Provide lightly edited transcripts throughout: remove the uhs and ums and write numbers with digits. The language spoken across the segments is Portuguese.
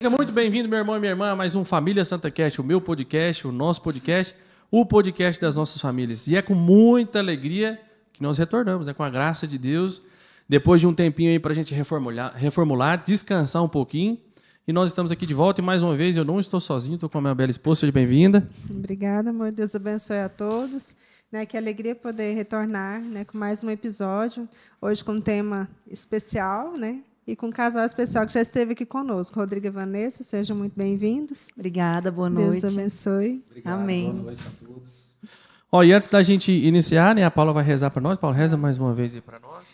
Seja muito bem-vindo, meu irmão e minha irmã, a mais um Família Santa Cast, o meu podcast, o nosso podcast, o podcast das nossas famílias. E é com muita alegria que nós retornamos, com a graça de Deus, depois de um tempinho aí para a gente reformular, descansar um pouquinho. E nós estamos aqui de volta e mais uma vez eu não estou sozinho, estou com a minha bela esposa. Seja bem-vinda. Obrigada, amor. Deus abençoe a todos. Que alegria poder retornar com mais um episódio, hoje com um tema especial, e com um casal especial que já esteve aqui conosco, Rodrigo e Vanessa. Sejam muito bem-vindos. Obrigada, boa noite. Deus abençoe. Obrigado, amém. Boa noite a todos. E antes da gente iniciar, a Paula vai rezar para nós. Paula, reza mais uma vez aí para nós.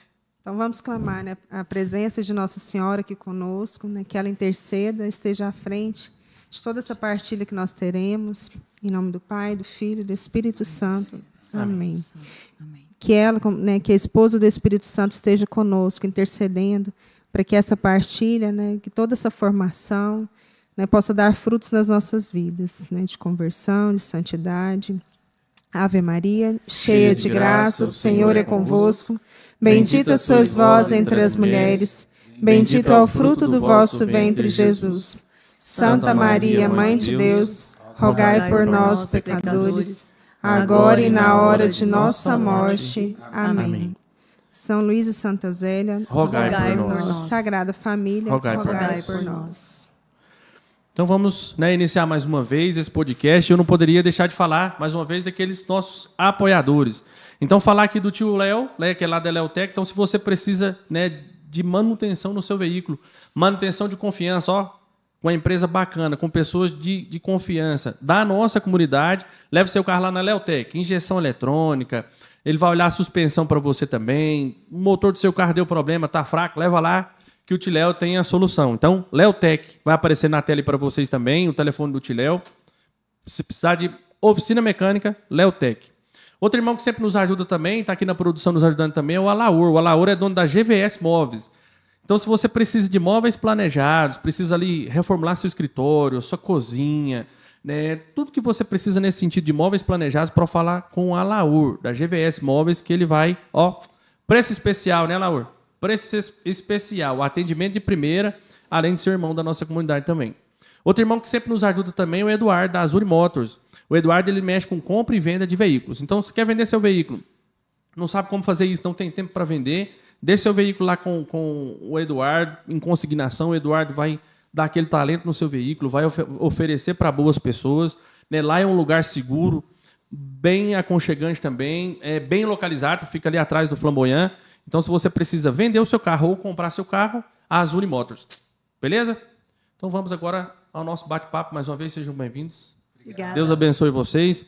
Então, vamos clamar a presença de Nossa Senhora aqui conosco, que ela interceda, esteja à frente de toda essa partilha que nós teremos. Em nome do Pai, do Filho e do Espírito Santo. Amém. Amém. Que ela, que a esposa do Espírito Santo esteja conosco, intercedendo, para que essa partilha, que toda essa formação possa dar frutos nas nossas vidas, de conversão, de santidade. Ave Maria, cheia de graça, o Senhor é convosco. Bendita sois vós entre as mulheres, bendito é o fruto do vosso ventre, Jesus. Santa Maria, Mãe de Deus, rogai por nós, pecadores, agora e na hora de nossa morte. Amém. São Luís e Santa Zélia, rogai por nós. Sagrada Família, rogai por nós. Então vamos iniciar mais uma vez esse podcast. Eu não poderia deixar de falar mais uma vez daqueles nossos apoiadores. Então falar aqui do tio Léo, que é lá da Leotec. Então se você precisa de manutenção no seu veículo, manutenção de confiança, com uma empresa bacana, com pessoas de confiança da nossa comunidade, leve seu carro lá na Leotec. Injeção eletrônica, ele vai olhar a suspensão para você também. O motor do seu carro deu problema, está fraco, leva lá que o Tiléo tem a solução. Então, Leotec vai aparecer na tela para vocês também, o telefone do Tiléo. Se precisar de oficina mecânica, Leotec. Outro irmão que sempre nos ajuda também, está aqui na produção nos ajudando também, é o Alaur. O Alaur é dono da GVS Móveis. Então, se você precisa de móveis planejados, precisa ali reformular seu escritório, sua cozinha, tudo que você precisa nesse sentido de móveis planejados, para falar com o Alaur, da GVS Móveis, que ele vai, preço especial, né, Alaur? Preço especial, atendimento de primeira, além de ser irmão da nossa comunidade também. Outro irmão que sempre nos ajuda também é o Eduardo, da Azuri Motors. O Eduardo ele mexe com compra e venda de veículos. Então, se quer vender seu veículo, não sabe como fazer isso, não tem tempo para vender, deixe seu veículo lá com o Eduardo em consignação. O Eduardo vai dar aquele talento no seu veículo, vai oferecer para boas pessoas. Lá é um lugar seguro, bem aconchegante também, bem localizado, fica ali atrás do Flamboyant. Então, se você precisa vender o seu carro ou comprar seu carro, a Azuri Motors. Beleza? Então, vamos agora ao nosso bate-papo. Mais uma vez, sejam bem-vindos. Obrigada. Deus abençoe vocês.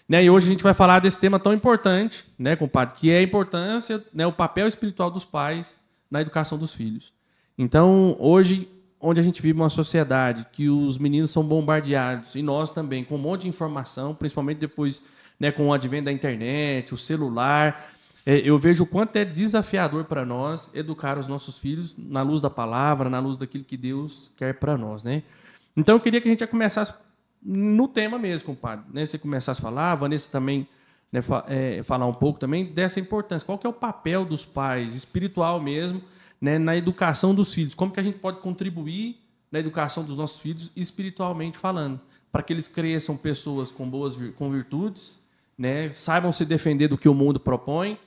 E hoje a gente vai falar desse tema tão importante, compadre, que é a importância, o papel espiritual dos pais na educação dos filhos. Então, hoje, onde a gente vive uma sociedade que os meninos são bombardeados, e nós também, com um monte de informação, principalmente depois com o advento da internet, o celular, eu vejo o quanto é desafiador para nós educar os nossos filhos na luz da palavra, na luz daquilo que Deus quer para nós. Então, eu queria que a gente já começasse no tema mesmo, compadre. Você começasse a falar, a Vanessa também falar um pouco também dessa importância. Qual que é o papel dos pais, espiritual mesmo, na educação dos filhos? Como que a gente pode contribuir na educação dos nossos filhos, espiritualmente falando, para que eles cresçam pessoas com virtudes, saibam se defender do que o mundo propõe,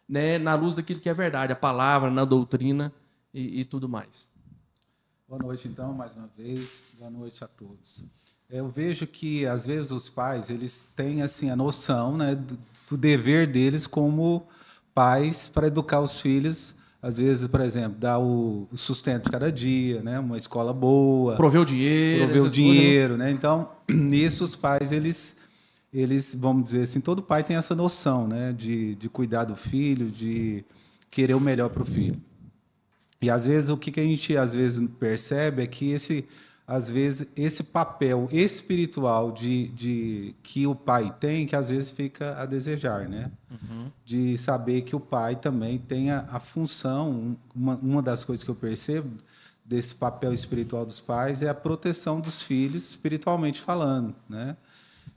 na luz daquilo que é verdade, a palavra, na doutrina e tudo mais. Boa noite, então, mais uma vez. Boa noite a todos. Eu vejo que, às vezes, os pais eles têm assim, a noção do dever deles como pais para educar os filhos. Às vezes, por exemplo, dar o sustento de cada dia, uma escola boa. Prover o dinheiro. Prover o dinheiro. Então, nisso, os pais, eles, vamos dizer assim, todo pai tem essa noção de cuidar do filho, de querer o melhor para o filho. E, às vezes, o que a gente às vezes percebe é que às vezes, esse papel espiritual que o pai tem, que às vezes fica a desejar, Uhum. De saber que o pai também tem a função, uma das coisas que eu percebo desse papel espiritual dos pais é a proteção dos filhos, espiritualmente falando,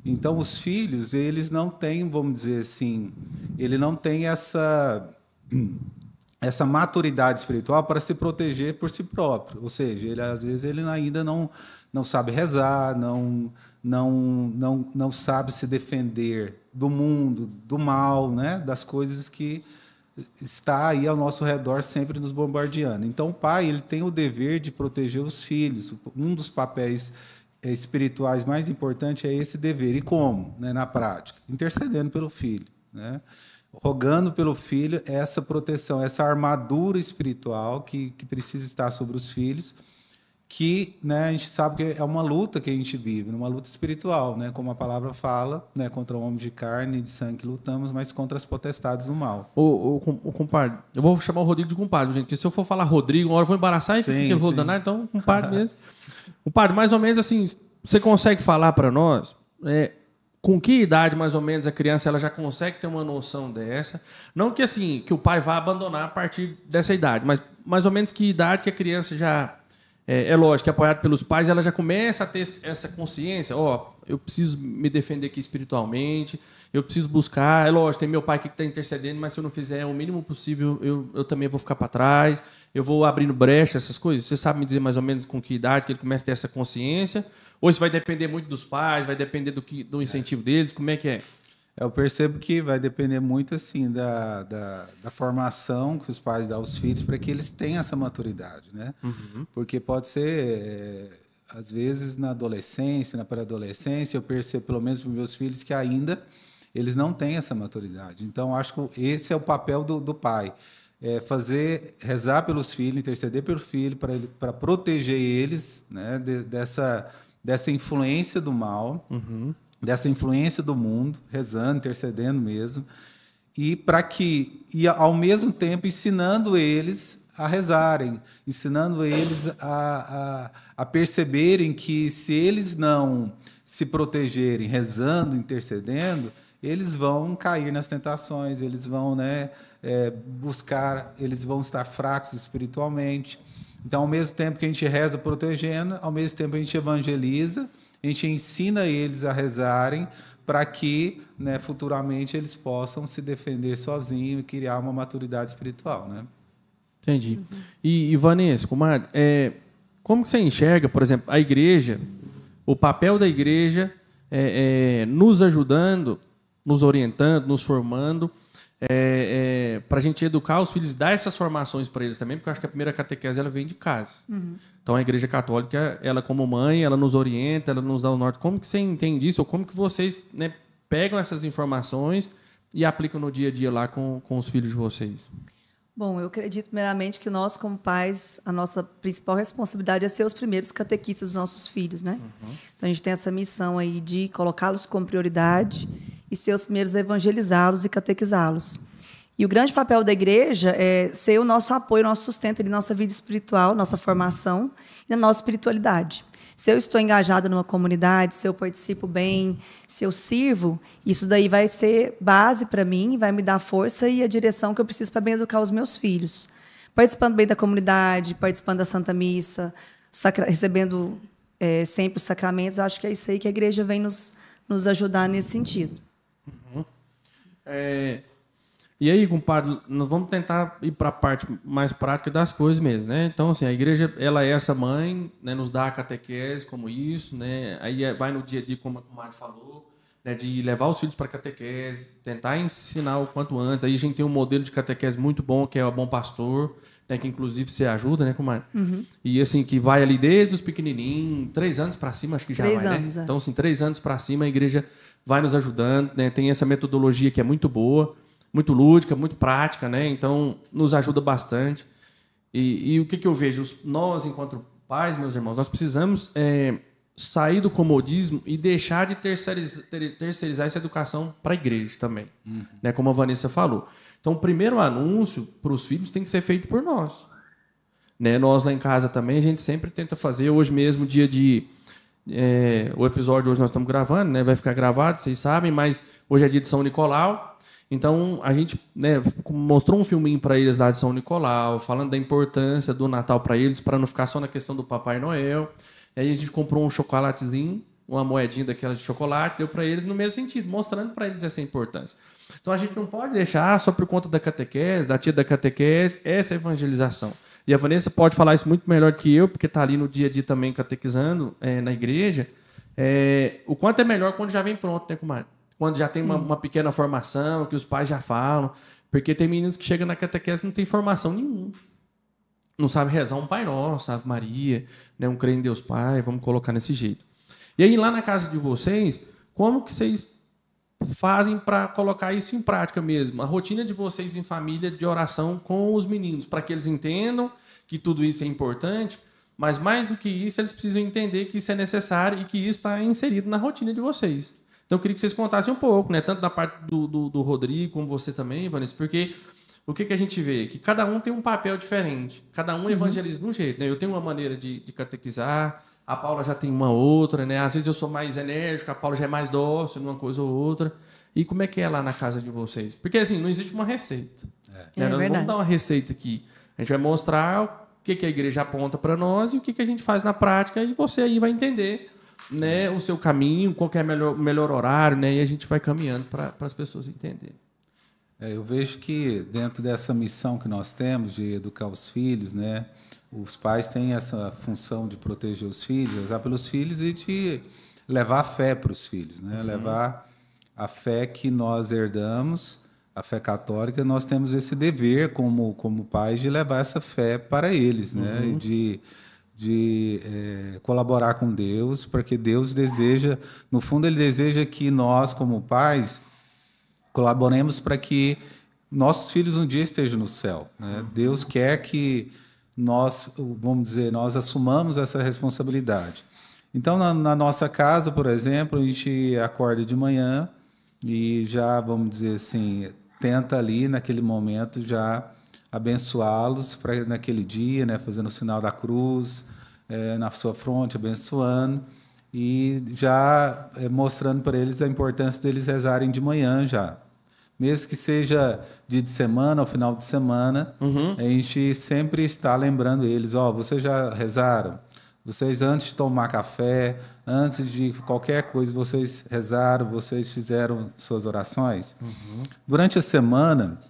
Então, os filhos, eles não têm, vamos dizer assim, ele não tem essa maturidade espiritual para se proteger por si próprio. Ou seja, ele às vezes ele ainda não sabe rezar, não sabe se defender do mundo, do mal, né? Das coisas que está aí ao nosso redor sempre nos bombardeando. Então o pai ele tem o dever de proteger os filhos. Um dos papéis espirituais mais importantes é esse dever. E como? Né? Na prática, intercedendo pelo filho, né? Rogando pelo filho essa proteção, essa armadura espiritual que precisa estar sobre os filhos, que, né, a gente sabe que é uma luta que a gente vive, uma luta espiritual, né, como a palavra fala, né, contra o homem de carne e de sangue que lutamos, mas contra as potestades do mal. O compadre, eu vou chamar o Rodrigo de compadre, gente, porque se eu for falar Rodrigo, uma hora eu vou embaraçar e Sim, que eu vou danar, então compadre mesmo. Compadre, mais ou menos assim, você consegue falar para nós com que idade, mais ou menos, a criança ela já consegue ter uma noção dessa? Não que assim que o pai vá abandonar a partir dessa idade, mas mais ou menos que idade que a criança já... É lógico que apoiado pelos pais, ela já começa a ter essa consciência. Eu preciso me defender aqui espiritualmente, eu preciso buscar. É lógico, tem meu pai aqui que está intercedendo, mas se eu não fizer o mínimo possível, eu também vou ficar para trás. Eu vou abrindo brecha, essas coisas. Você sabe me dizer mais ou menos com que idade que ele começa a ter essa consciência? Ou isso vai depender muito dos pais, vai depender do incentivo deles? Como é que é? Eu percebo que vai depender muito assim da formação que os pais dão aos filhos para que eles tenham essa maturidade, né? Uhum. Porque pode ser, às vezes, na adolescência, na pré-adolescência, eu percebo, pelo menos para meus filhos, que ainda eles não têm essa maturidade. Então, acho que esse é o papel do pai. Rezar pelos filhos, interceder pelo filho, para proteger eles, né, dessa influência do mal, uhum, dessa influência do mundo, rezando, intercedendo mesmo, e ao mesmo tempo ensinando eles a rezarem, ensinando eles a perceberem que se eles não se protegerem rezando, intercedendo, eles vão cair nas tentações, eles vão, né, eles vão estar fracos espiritualmente. Então, ao mesmo tempo que a gente reza protegendo, ao mesmo tempo a gente evangeliza, a gente ensina eles a rezarem para que, né, futuramente eles possam se defender sozinhos e criar uma maturidade espiritual, né? Entendi. E Vanessa, comadre, como que você enxerga, por exemplo, a igreja, o papel da igreja nos ajudando, nos orientando, nos formando, para a gente educar os filhos, dar essas formações para eles também, porque eu acho que a primeira catequese ela vem de casa. Uhum. Então a Igreja Católica, ela como mãe, ela nos orienta, ela nos dá o norte. Como que você entende isso? Ou como que vocês, né, pegam essas informações e aplicam no dia a dia lá com os filhos de vocês? Bom, eu acredito primeiramente que nós, como pais, a nossa principal responsabilidade é ser os primeiros catequistas dos nossos filhos, né? Uhum. Então a gente tem essa missão aí de colocá-los como prioridade e ser os primeiros a evangelizá-los e catequizá-los. E o grande papel da igreja é ser o nosso apoio, o nosso sustento na nossa vida espiritual, nossa formação e na nossa espiritualidade. Se eu estou engajada numa comunidade, se eu participo bem, se eu sirvo, isso daí vai ser base para mim, vai me dar força e a direção que eu preciso para bem educar os meus filhos. Participando bem da comunidade, participando da Santa Missa, recebendo sempre os sacramentos, eu acho que é isso aí que a igreja vem nos ajudar nesse sentido. Uhum. E aí, compadre, nós vamos tentar ir para a parte mais prática das coisas mesmo, né? Então, assim, a igreja, ela é essa mãe, né, nos dá a catequese como isso, né? Aí vai no dia a dia, como a comadre falou, né, de levar os filhos para a catequese, tentar ensinar o quanto antes. Aí a gente tem um modelo de catequese muito bom, que é o Bom Pastor, né, que inclusive você ajuda, né, comadre? Uhum. E assim, que vai ali desde os pequenininhos, 3 anos para cima, acho que já 3 vai, anos, né? Então, assim, 3 anos para cima, a igreja vai nos ajudando, né? Tem essa metodologia que é muito boa, muito lúdica, muito prática, né? Então, nos ajuda bastante. E o que eu vejo? Nós, enquanto pais, meus irmãos, nós precisamos sair do comodismo e deixar de terceirizar essa educação para a igreja também, né? Como a Vanessa falou. Então, o primeiro anúncio para os filhos tem que ser feito por nós, né? Nós, lá em casa também, a gente sempre tenta fazer. Hoje mesmo, dia de... o episódio hoje nós estamos gravando, né? Vai ficar gravado, vocês sabem, mas hoje é dia de São Nicolau. Então, a gente, né, mostrou um filminho para eles lá de São Nicolau, falando da importância do Natal para eles, para não ficar só na questão do Papai Noel. E aí a gente comprou um chocolatezinho, uma moedinha daquelas de chocolate, deu para eles no mesmo sentido, mostrando para eles essa importância. Então a gente não pode deixar só por conta da catequese, da tia da catequese, essa evangelização. E a Vanessa pode falar isso muito melhor que eu, porque está ali no dia a dia também catequizando na igreja. O quanto é melhor quando já vem pronto, né, comadre? Quando já tem uma pequena formação, que os pais já falam. Porque tem meninos que chegam na catequese e não tem formação nenhuma. Não sabe rezar um Pai Nosso, Ave Maria, né, um crê em Deus Pai, vamos colocar desse jeito. E aí, lá na casa de vocês, como que vocês fazem para colocar isso em prática mesmo? A rotina de vocês em família de oração com os meninos, para que eles entendam que tudo isso é importante, mas mais do que isso, eles precisam entender que isso é necessário e que isso está inserido na rotina de vocês. Então, eu queria que vocês contassem um pouco, né? Tanto da parte do Rodrigo, como você também, Vanessa, porque o que a gente vê? Que cada um tem um papel diferente, cada um evangeliza de um jeito, né? Eu tenho uma maneira de catequizar, a Paula já tem uma outra, né? Às vezes eu sou mais enérgico, a Paula já é mais dócil numa coisa ou outra. E como é que é lá na casa de vocês? Porque, assim, não existe uma receita. Nós vamos dar uma receita aqui. A gente vai mostrar o que a igreja aponta para nós e o que a gente faz na prática, e você aí vai entender, né, o seu caminho, qual que é o melhor horário, né? E a gente vai caminhando para as pessoas entenderem. Eu vejo que dentro dessa missão que nós temos de educar os filhos, né, os pais têm essa função de proteger os filhos, rezar pelos filhos e de levar a fé para os filhos, né? Levar a fé que nós herdamos, a fé católica. Nós temos esse dever como pais de levar essa fé para eles, né? E de colaborar com Deus, porque Deus deseja, no fundo, Ele deseja que nós, como pais, colaboremos para que nossos filhos um dia estejam no céu, né? Deus quer que nós, vamos dizer, nós assumamos essa responsabilidade. Então, na nossa casa, por exemplo, a gente acorda de manhã e já, vamos dizer assim, tenta ali, naquele momento, já abençoá-los para naquele dia, né, fazendo o sinal da cruz na sua fronte, abençoando, e já mostrando para eles a importância deles rezarem de manhã já. Mesmo que seja dia de semana ou final de semana, a gente sempre está lembrando eles, vocês já rezaram? Vocês, antes de tomar café, antes de qualquer coisa, vocês rezaram, vocês fizeram suas orações? Durante a semana,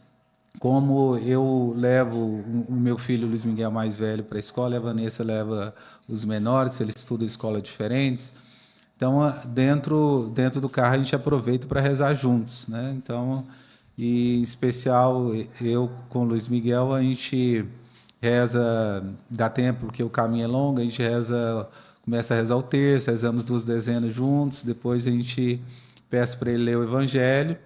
como eu levo o meu filho Luiz Miguel mais velho para a escola, e a Vanessa leva os menores, eles estudam em escolas diferentes. Então, dentro do carro, a gente aproveita para rezar juntos, né? Então, e em especial, eu com o Luiz Miguel, a gente reza, dá tempo, porque o caminho é longo, a gente começa a rezar o terço, rezamos 2 dezenas juntos, depois a gente peço para ele ler o Evangelho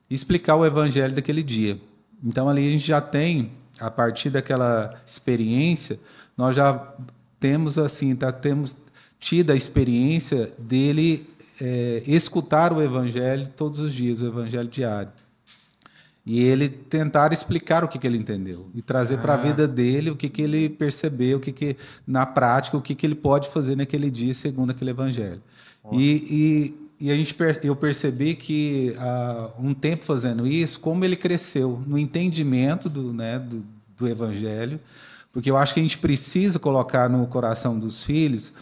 e explicar o Evangelho daquele dia. Então, ali a gente já tem, a partir daquela experiência, nós já temos, assim, temos tido a experiência dele escutar o Evangelho todos os dias, o Evangelho diário. E ele tentar explicar o que ele entendeu e trazer para a vida dele o que ele percebeu, na prática, o que ele pode fazer naquele dia segundo aquele Evangelho. E eu percebi que, há um tempo fazendo isso, como ele cresceu no entendimento do Evangelho, porque eu acho que a gente precisa colocar no coração dos filhos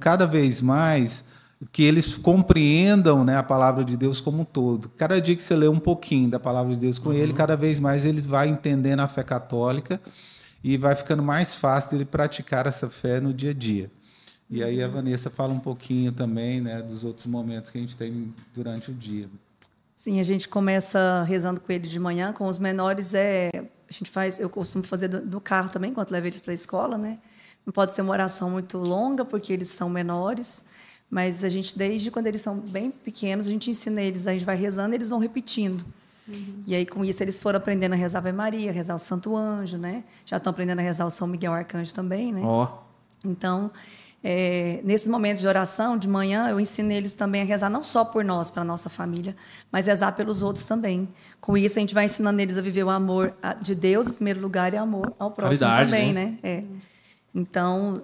cada vez mais que eles compreendam, né, a palavra de Deus como um todo. Cada dia que você lê um pouquinho da palavra de Deus com ele, cada vez mais ele vai entendendo a fé católica e vai ficando mais fácil dele praticar essa fé no dia a dia. E aí a Vanessa fala um pouquinho também, né, dos outros momentos que a gente tem durante o dia. Sim, a gente começa rezando com ele de manhã, com os menores eu costumo fazer no carro também, enquanto levo eles para a escola, né? Não pode ser uma oração muito longa, porque eles são menores, mas a gente, desde quando eles são bem pequenos, a gente ensina eles, a gente vai rezando e eles vão repetindo. E aí, com isso, eles foram aprendendo a rezar a Ave Maria, a rezar o Santo Anjo, né? Já estão aprendendo a rezar o São Miguel Arcanjo também, né? Então, nesses momentos de oração, de manhã, eu ensino eles também a rezar não só por nós, para a nossa família, mas rezar pelos outros também. Com isso, a gente vai ensinando eles a viver o amor de Deus, em primeiro lugar, e amor ao próximo também, né? Então,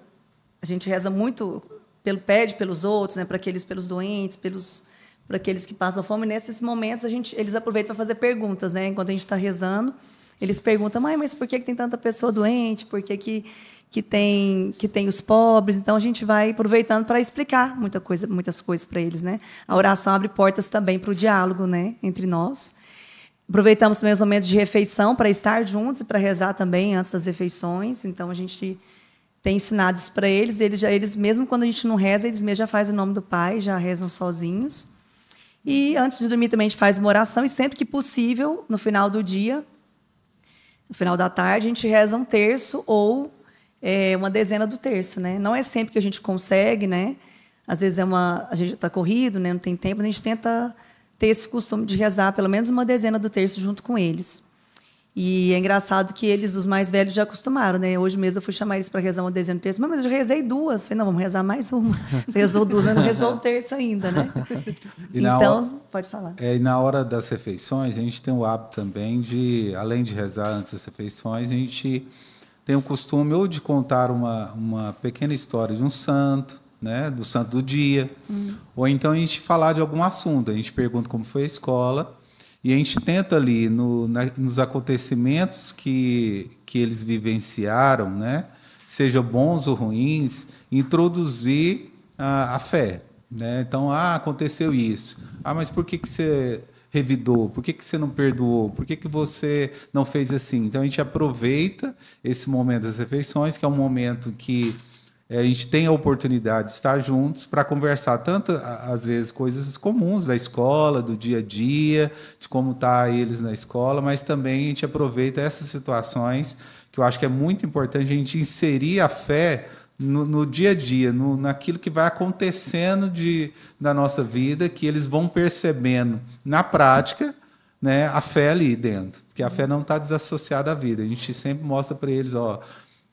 a gente reza muito, pede pelos outros, né? Pelos doentes, para aqueles que passam fome. Nesses momentos, eles aproveitam para fazer perguntas, né? Enquanto a gente está rezando, Eles perguntam, mãe, mas por que tem tanta pessoa doente? Por que tem os pobres? Então, a gente vai aproveitando para explicar muitas coisas para eles, né? A oração abre portas também para o diálogo, né, entre nós. Aproveitamos também os momentos de refeição para estar juntos e para rezar também antes das refeições. Então, a gente tem ensinado isso para eles. Eles mesmo quando a gente não reza, eles mesmos já fazem o nome do Pai, já rezam sozinhos. E antes de dormir também a gente faz uma oração e sempre que possível, no final do dia, no final da tarde, a gente reza um terço ou uma dezena do terço, né? Não é sempre que a gente consegue, né? Às vezes a gente está corrido, né? Não tem tempo, a gente tenta ter esse costume de rezar pelo menos uma dezena do terço junto com eles. E é engraçado que os mais velhos, já acostumaram, né? Hoje mesmo eu fui chamar eles para rezar uma dezena do terço, mas eu já rezei duas. Falei, não, vamos rezar mais uma. Você rezou duas, eu não rezou o terço ainda, né? Então, pode falar. E na hora das refeições, a gente tem o hábito também de, além de rezar antes das refeições, a gente tem o costume ou de contar uma pequena história de um santo, né? Do santo do dia, ou então a gente falar de algum assunto. A gente pergunta como foi a escola, e a gente tenta ali, nos acontecimentos que eles vivenciaram, né, sejam bons ou ruins, introduzir a fé. Né? Então, aconteceu isso. Mas por que você revidou? Por que você não perdoou? Por que você não fez assim? Então, a gente aproveita esse momento das refeições, que é um momento que a gente tem a oportunidade de estar juntos para conversar tanto, às vezes, coisas comuns da escola, do dia a dia, de como está eles na escola, mas também a gente aproveita essas situações que eu acho que é muito importante a gente inserir a fé no dia a dia, naquilo que vai acontecendo da nossa vida, que eles vão percebendo na prática, né, a fé ali dentro, porque a fé não está desassociada à vida. A gente sempre mostra para eles,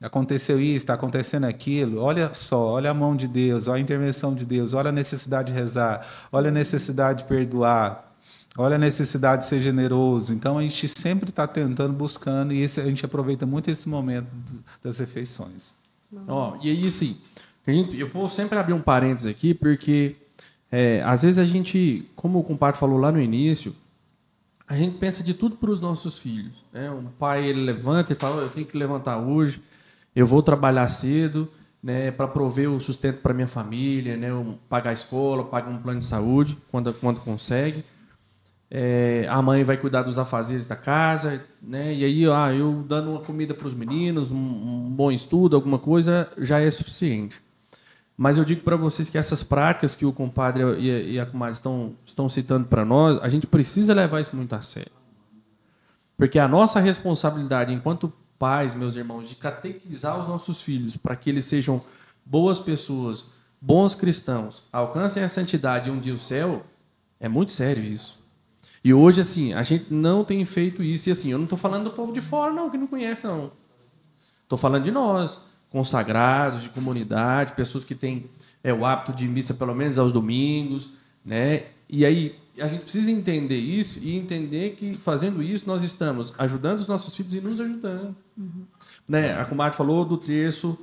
aconteceu isso, está acontecendo aquilo, olha só, olha a mão de Deus, olha a intervenção de Deus, olha a necessidade de rezar, olha a necessidade de perdoar, olha a necessidade de ser generoso. Então, a gente sempre está tentando, buscando, e a gente aproveita muito esse momento das refeições. E aí, assim, eu vou sempre abrir um parênteses aqui, porque às vezes a gente, como o compadre falou lá no início, a gente pensa de tudo para os nossos filhos. Né? O pai, ele levanta e fala, eu tenho que levantar hoje, eu vou trabalhar cedo, né, para prover o sustento para minha família, né, pagar a escola, pagar um plano de saúde, quando consegue. A mãe vai cuidar dos afazeres da casa, né, e aí eu dando uma comida para os meninos, um bom estudo, alguma coisa, já é suficiente. Mas eu digo para vocês que essas práticas que o compadre e a comadre estão citando para nós, a gente precisa levar isso muito a sério. Porque a nossa responsabilidade enquanto pais, meus irmãos, de catequizar os nossos filhos para que eles sejam boas pessoas, bons cristãos, alcancem a santidade e um dia o céu, é muito sério isso. E hoje, assim, a gente não tem feito isso. E assim, eu não estou falando do povo de fora, não, que não conhece, não. Estou falando de nós, consagrados, de comunidade, pessoas que têm o hábito de missa pelo menos aos domingos, né? E aí a gente precisa entender isso e entender que fazendo isso nós estamos ajudando os nossos filhos e nos ajudando. Né? A comadre falou do terço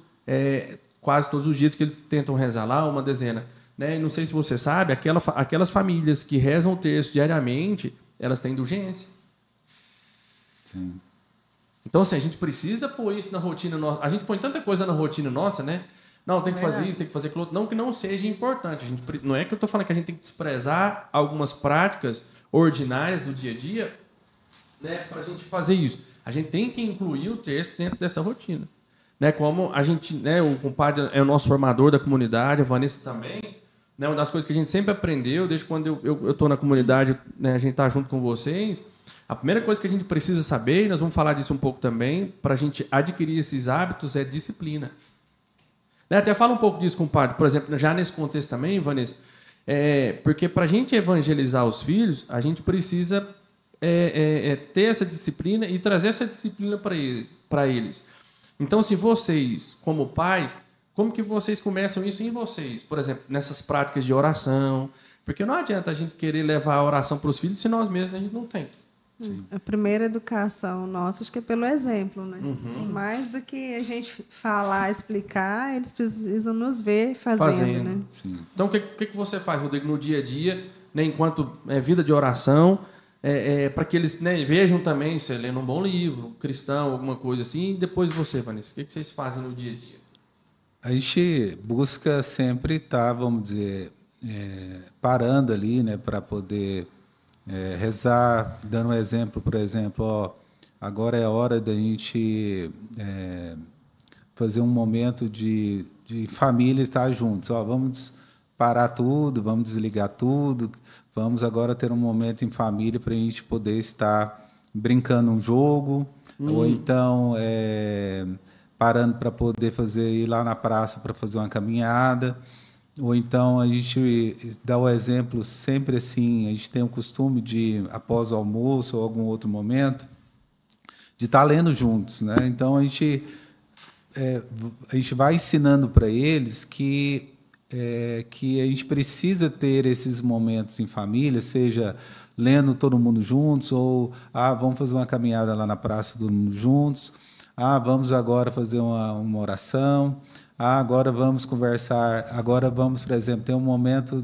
quase todos os dias que eles tentam rezar lá, uma dezena. Né? E não sei se você sabe, aquelas famílias que rezam o terço diariamente, elas têm indulgência. Sim. Então, assim, a gente precisa pôr isso na rotina nossa. A gente põe tanta coisa na rotina nossa, né? Não, tem que fazer isso, tem que fazer aquilo outro. Não que não seja importante. Não é que eu estou falando que a gente tem que desprezar algumas práticas ordinárias do dia a dia, né, para a gente fazer isso. A gente tem que incluir o terço dentro dessa rotina. Né? Como a gente, né, o compadre é o nosso formador da comunidade, a Vanessa também. Né, uma das coisas que a gente sempre aprendeu, desde quando eu estou na comunidade, né, a gente está junto com vocês. A primeira coisa que a gente precisa saber, e nós vamos falar disso um pouco também, para a gente adquirir esses hábitos, é disciplina. Né? Até fala um pouco disso, compadre. Por exemplo, já nesse contexto também, Vanessa, porque para a gente evangelizar os filhos, a gente precisa ter essa disciplina e trazer essa disciplina para eles. Então, se vocês, como pais, como que vocês começam isso em vocês? Por exemplo, nessas práticas de oração. Porque não adianta a gente querer levar a oração para os filhos se nós mesmos a gente não tem. Sim. A primeira educação nossa, acho que é pelo exemplo, né? Mais do que a gente falar, explicar, eles precisam nos ver fazendo. Né? Sim. Então, o que você faz, Rodrigo, no dia a dia, né, enquanto vida de oração, para que eles, né, vejam também, você lendo um bom livro, cristão, alguma coisa assim. E depois você, Vanessa, o que vocês fazem no dia a dia? A gente busca sempre estar, vamos dizer, parando ali, né, para poder rezar, dando um exemplo, por exemplo, ó, agora é a hora da gente fazer um momento de família estar juntos. Ó, vamos parar tudo, vamos desligar tudo, vamos agora ter um momento em família para a gente poder estar brincando um jogo, ou então parando para poder ir lá na praça para fazer uma caminhada, ou então a gente dá o exemplo sempre assim, a gente tem o costume de, após o almoço ou algum outro momento, de estar lendo juntos, né? Então a gente vai ensinando para eles que a gente precisa ter esses momentos em família, seja lendo todo mundo juntos, ou vamos fazer uma caminhada lá na praça todo mundo juntos, vamos agora fazer uma oração, agora vamos conversar, agora vamos, por exemplo, ter um momento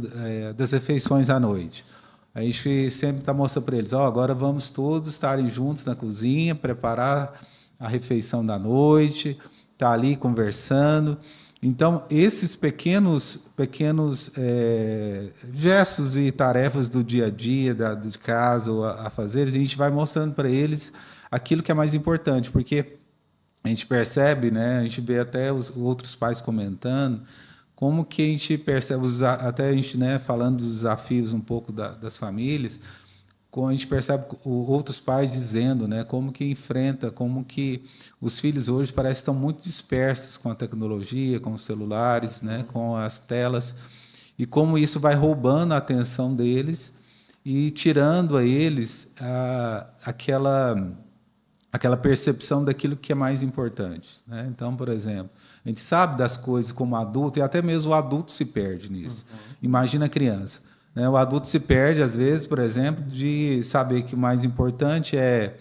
das refeições à noite. A gente sempre está mostrando para eles, agora vamos todos estarem juntos na cozinha, preparar a refeição da noite, estar ali conversando. Então, esses pequenos gestos e tarefas do dia a dia, de casa ou a fazer, a gente vai mostrando para eles aquilo que é mais importante, porque a gente percebe, né, a gente vê até os outros pais comentando, como que a gente percebe, até a gente, né, falando dos desafios um pouco das famílias, como a gente percebe outros pais dizendo, né, como que enfrenta, como que os filhos hoje parecem que estão muito dispersos com a tecnologia, com os celulares, né, com as telas, e como isso vai roubando a atenção deles e tirando a eles aquela percepção daquilo que é mais importante, né? Então, por exemplo, a gente sabe das coisas como adulto, e até mesmo o adulto se perde nisso. Imagina a criança. O adulto se perde, às vezes, por exemplo, de saber que o mais importante é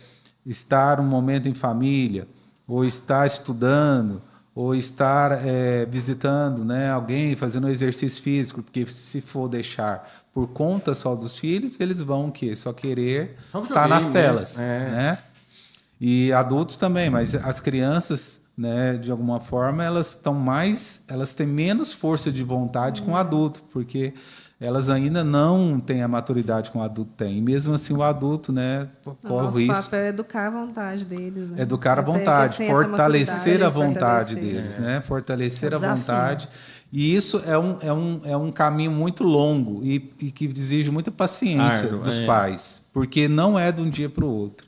estar um momento em família, ou estar estudando, ou estar visitando, né, alguém, fazendo um exercício físico, porque se for deixar por conta só dos filhos, eles vão o quê? Só querer estar nas telas. Né? E adultos também, mas as crianças, né, de alguma forma, elas têm menos força de vontade que um adulto, porque elas ainda não têm a maturidade que um adulto tem. E mesmo assim o adulto, né, corre o risco. Nosso papel é educar a vontade deles, né? Educar a vontade, fortalecer a vontade deles, né? Fortalecer a vontade. E isso é um caminho muito longo e que exige muita paciência dos pais, porque não é de um dia para o outro.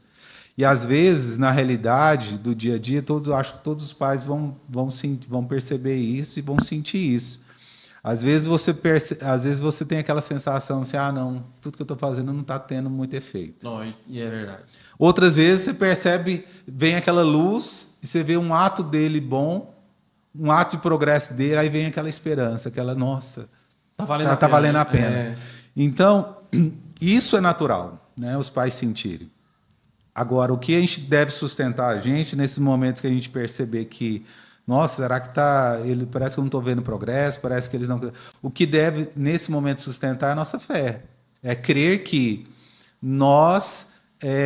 E às vezes, na realidade do dia a dia, acho que todos os pais vão perceber isso e vão sentir isso. Às vezes você tem aquela sensação assim, não, tudo que eu estou fazendo não está tendo muito efeito. Não, e é verdade. Outras vezes você percebe, vem aquela luz e você vê um ato dele bom, um ato de progresso dele, aí vem aquela esperança, aquela, nossa, tá valendo a pena. Então, isso é natural, né, os pais sentirem. Agora, o que a gente deve sustentar a gente nesses momentos que a gente perceber que, nossa, será que parece que eu não estou vendo progresso, parece que eles não... O que deve, nesse momento, sustentar é a nossa fé. É crer que nós,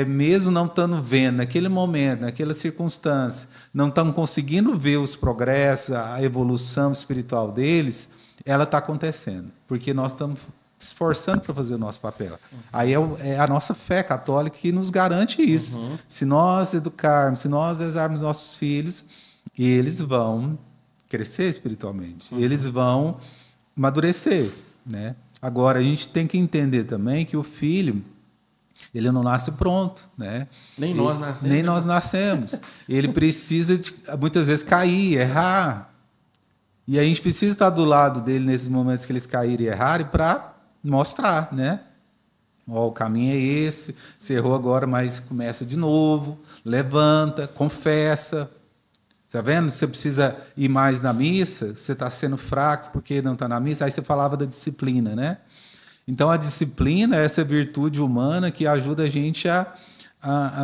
mesmo não estando vendo, naquele momento, naquela circunstância, não estamos conseguindo ver os progressos, a evolução espiritual deles, ela está acontecendo. Porque nós estamos esforçando para fazer o nosso papel. Aí é a nossa fé católica que nos garante isso. Se nós educarmos, se nós rezarmos nossos filhos, eles vão crescer espiritualmente, eles vão amadurecer, né? Agora, a gente tem que entender também que o filho, ele não nasce pronto, né? Nem nós nascemos. Ele precisa, muitas vezes, cair, errar. E a gente precisa estar do lado dele nesses momentos que eles caírem e errarem para mostrar, né? O caminho é esse, você errou agora, mas começa de novo, levanta, confessa. Está vendo? Você precisa ir mais na missa, você está sendo fraco porque não está na missa. Aí você falava da disciplina, né? Então, a disciplina é essa virtude humana que ajuda a gente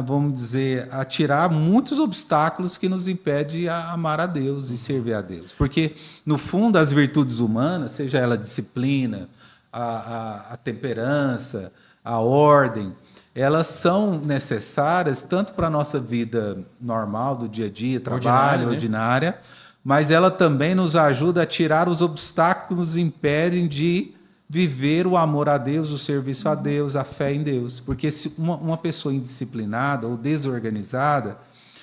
vamos dizer, a tirar muitos obstáculos que nos impedem a amar a Deus e servir a Deus. Porque, no fundo, as virtudes humanas, seja ela a disciplina, a temperança, a ordem, elas são necessárias tanto para a nossa vida normal, do dia a dia, trabalho, ordinária, mas ela também nos ajuda a tirar os obstáculos que nos impedem de viver o amor a Deus, o serviço a Deus, a fé em Deus. Porque se uma pessoa indisciplinada ou desorganizada,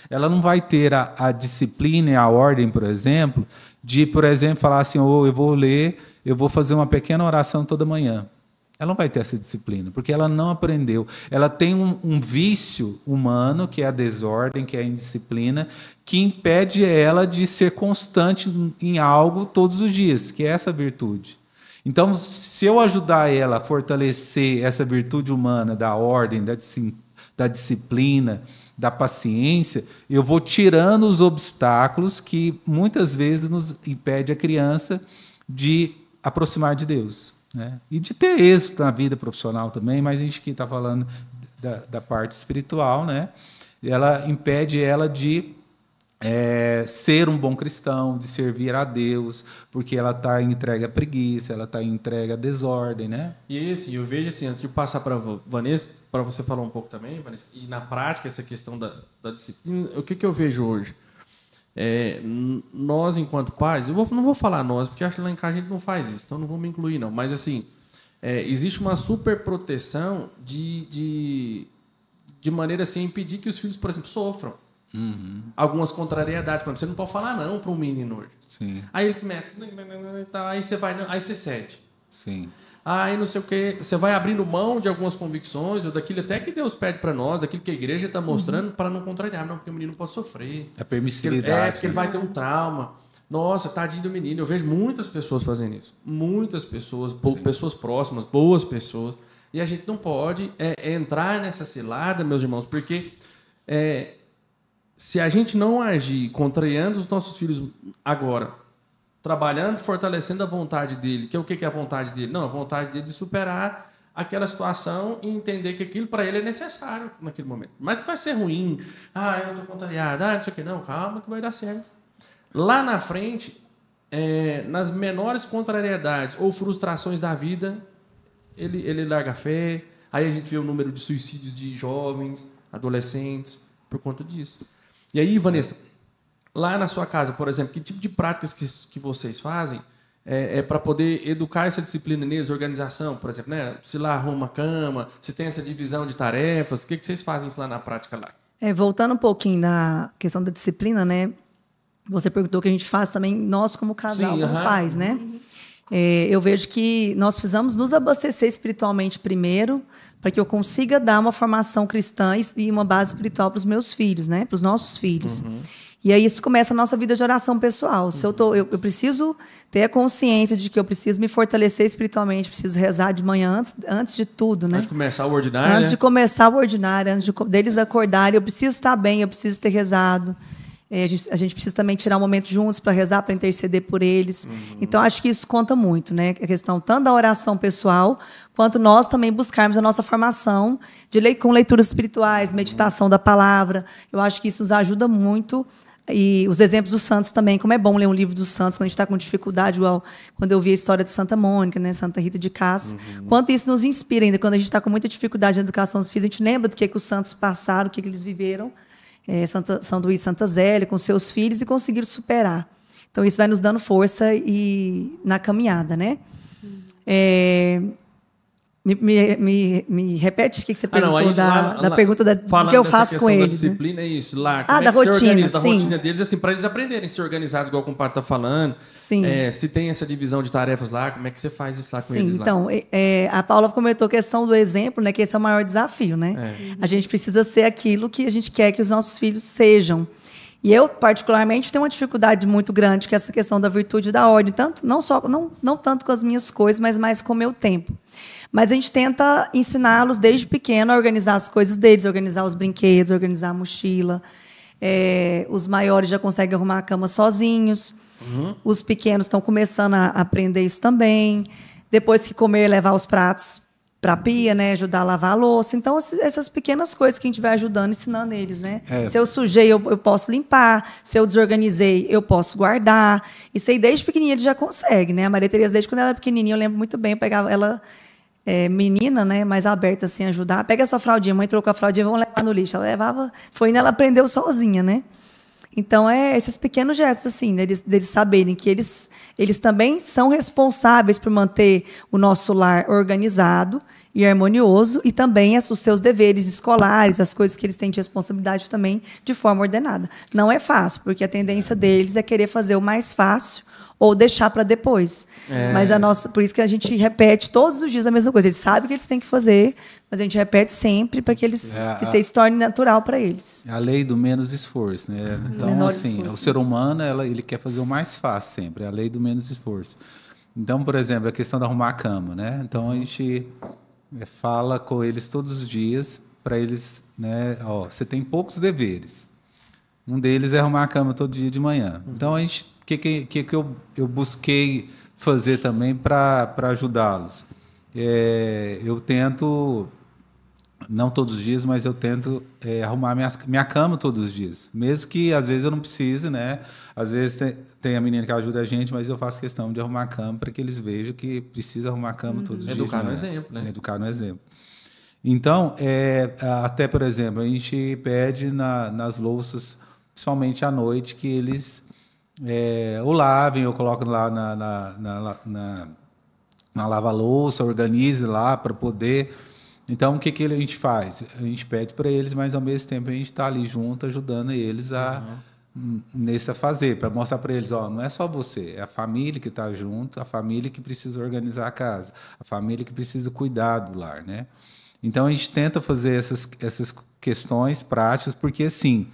ela não vai ter a disciplina e a ordem, por exemplo, de, por exemplo, falar assim, eu vou fazer uma pequena oração toda manhã. Ela não vai ter essa disciplina, porque ela não aprendeu. Ela tem um vício humano, que é a desordem, que é a indisciplina, que impede ela de ser constante em algo todos os dias, que é essa virtude. Então, se eu ajudar ela a fortalecer essa virtude humana da ordem, da disciplina, da paciência, eu vou tirando os obstáculos que muitas vezes nos impede a criança de aproximar de Deus, né? E de ter êxito na vida profissional também, mas a gente aqui está falando da parte espiritual, né? Ela impede ela de ser um bom cristão, de servir a Deus, porque ela está entregue à preguiça, ela está entregue à desordem, né? E assim, eu vejo assim, antes de passar para a Vanessa, para você falar um pouco também, Vanessa, e na prática essa questão da disciplina, o que eu vejo hoje? Nós, enquanto pais, não vou falar nós, porque acho que lá em casa a gente não faz isso, então não vou me incluir, não. Mas, assim, existe uma super proteção de maneira assim, a impedir que os filhos, por exemplo, sofram. Uhum. Algumas contrariedades. Por exemplo, você não pode falar não para um menino hoje. Sim. Aí ele começa, aí você vai, aí você cede. Sim. Aí não sei o quê, você vai abrindo mão de algumas convicções, ou daquilo até que Deus pede para nós, daquilo que a igreja está mostrando, para não contrariar. Não, porque o menino pode sofrer. A permissividade. Porque ele vai ter um trauma. Nossa, tadinho do menino. Eu vejo muitas pessoas fazendo isso. Muitas pessoas, pessoas próximas, boas pessoas. E a gente não pode entrar nessa cilada, meus irmãos, porque se a gente não agir contrariando os nossos filhos agora, trabalhando, fortalecendo a vontade dele, que é o que é a vontade dele? Não, a vontade dele de superar aquela situação e entender que aquilo para ele é necessário naquele momento. Mas que vai ser ruim. Eu estou contrariado. Não sei o que. Não, calma que vai dar certo. Lá na frente, nas menores contrariedades ou frustrações da vida, ele larga a fé. Aí a gente vê o número de suicídios de jovens, adolescentes, por conta disso. E aí, Vanessa, lá na sua casa, por exemplo, que tipo de práticas que vocês fazem para poder educar essa disciplina neles, organização, por exemplo, né? Se lá arruma a cama, se tem essa divisão de tarefas, o que vocês fazem lá na prática lá? Voltando um pouquinho na questão da disciplina, né? Você perguntou o que a gente faz também, nós como casal, como pais, né? Eu vejo que nós precisamos nos abastecer espiritualmente primeiro, para que eu consiga dar uma formação cristã e uma base espiritual para os meus filhos, né? Para os nossos filhos. Uhum. E aí isso começa a nossa vida de oração pessoal. Se eu preciso ter a consciência de que eu preciso me fortalecer espiritualmente, preciso rezar de manhã antes de tudo, né? Antes de começar o ordinário, antes de começar o ordinário, antes deles acordarem, eu preciso estar bem, eu preciso ter rezado. A gente precisa também tirar um momento juntos para rezar, para interceder por eles. Uhum. Então, acho que isso conta muito, né? A questão tanto da oração pessoal, quanto nós também buscarmos a nossa formação com leituras espirituais, meditação da palavra. Eu acho que isso nos ajuda muito. E os exemplos dos santos também, como é bom ler um livro dos santos quando a gente está com dificuldade, igual quando eu vi a história de Santa Mônica, né, Santa Rita de Cássia. Uhum. Quanto isso nos inspira ainda, quando a gente está com muita dificuldade na educação dos filhos, a gente lembra do que os santos passaram, o que eles viveram. São Luís e Santa Zélia, com seus filhos, e conseguiram superar. Então, isso vai nos dando força na caminhada, né? Me repete o que você perguntou da pergunta do que eu faço com eles. Da disciplina, né? É isso. Lá, da rotina. Da rotina deles, assim, para eles aprenderem a ser organizados, igual o compadre está falando. Sim. Se tem essa divisão de tarefas lá, como é que você faz isso lá com eles? Sim, então, a Paula comentou a questão do exemplo, né, que esse é o maior desafio, né? A gente precisa ser aquilo que a gente quer que os nossos filhos sejam. E eu, particularmente, tenho uma dificuldade muito grande com essa questão da virtude e da ordem, não tanto com as minhas coisas, mas mais com o meu tempo. Mas a gente tenta ensiná-los desde pequeno a organizar as coisas deles, organizar os brinquedos, organizar a mochila. Os maiores já conseguem arrumar a cama sozinhos. Uhum. Os pequenos estão começando a aprender isso também. Depois que comer, levar os pratos para a pia, né? Ajudar a lavar a louça. Então, essas pequenas coisas que a gente vai ajudando, ensinando eles, né? Se eu sujei, eu posso limpar. Se eu desorganizei, eu posso guardar. Isso aí, desde pequenininha, eles já conseguem, né? A Maria Tereza, desde quando ela era pequenininha, eu lembro muito bem, eu pegava ela... menina, né, mais aberta assim, a ajudar. Pega a sua fraldinha, mãe trocou a fraldinha, vamos levar no lixo. Ela levava, foi indo, ela aprendeu sozinha, né? Então, esses pequenos gestos, assim, deles saberem que eles também são responsáveis por manter o nosso lar organizado e harmonioso, e também os seus deveres escolares, as coisas que eles têm de responsabilidade também, de forma ordenada. Não é fácil, porque a tendência deles é querer fazer o mais fácil ou deixar para depois. Mas por isso que a gente repete todos os dias a mesma coisa. Eles sabem o que eles têm que fazer, mas a gente repete sempre para que que isso se torne natural para eles. A lei do menos esforço, né? Então, assim, o ser humano, ele quer fazer o mais fácil sempre, a lei do menos esforço. Então, por exemplo, a questão de arrumar a cama, né? Então, a gente fala com eles todos os dias para eles, né? Ó, você tem poucos deveres. Um deles é arrumar a cama todo dia de manhã. Então, a gente que eu busquei fazer também para ajudá-los? Eu tento, não todos os dias, mas eu tento arrumar minha cama todos os dias. Mesmo que, às vezes, eu não precise, né? Às vezes tem a menina que ajuda a gente, mas eu faço questão de arrumar a cama para que eles vejam que precisa arrumar a cama todos os dias. Educar no exemplo, né? Educar no exemplo. Então, até, por exemplo, a gente pede nas louças, principalmente à noite, que eles ou lavem, ou colocam lá na lava-louça, organize lá para poder. Então, o que a gente faz? A gente pede para eles, mas ao mesmo tempo a gente está ali junto, ajudando eles nesse a fazer, para mostrar para eles, ó, não é só você, é a família que está junto, a família que precisa organizar a casa, a família que precisa cuidar do lar, né? Então, a gente tenta fazer essas questões práticas, porque, assim,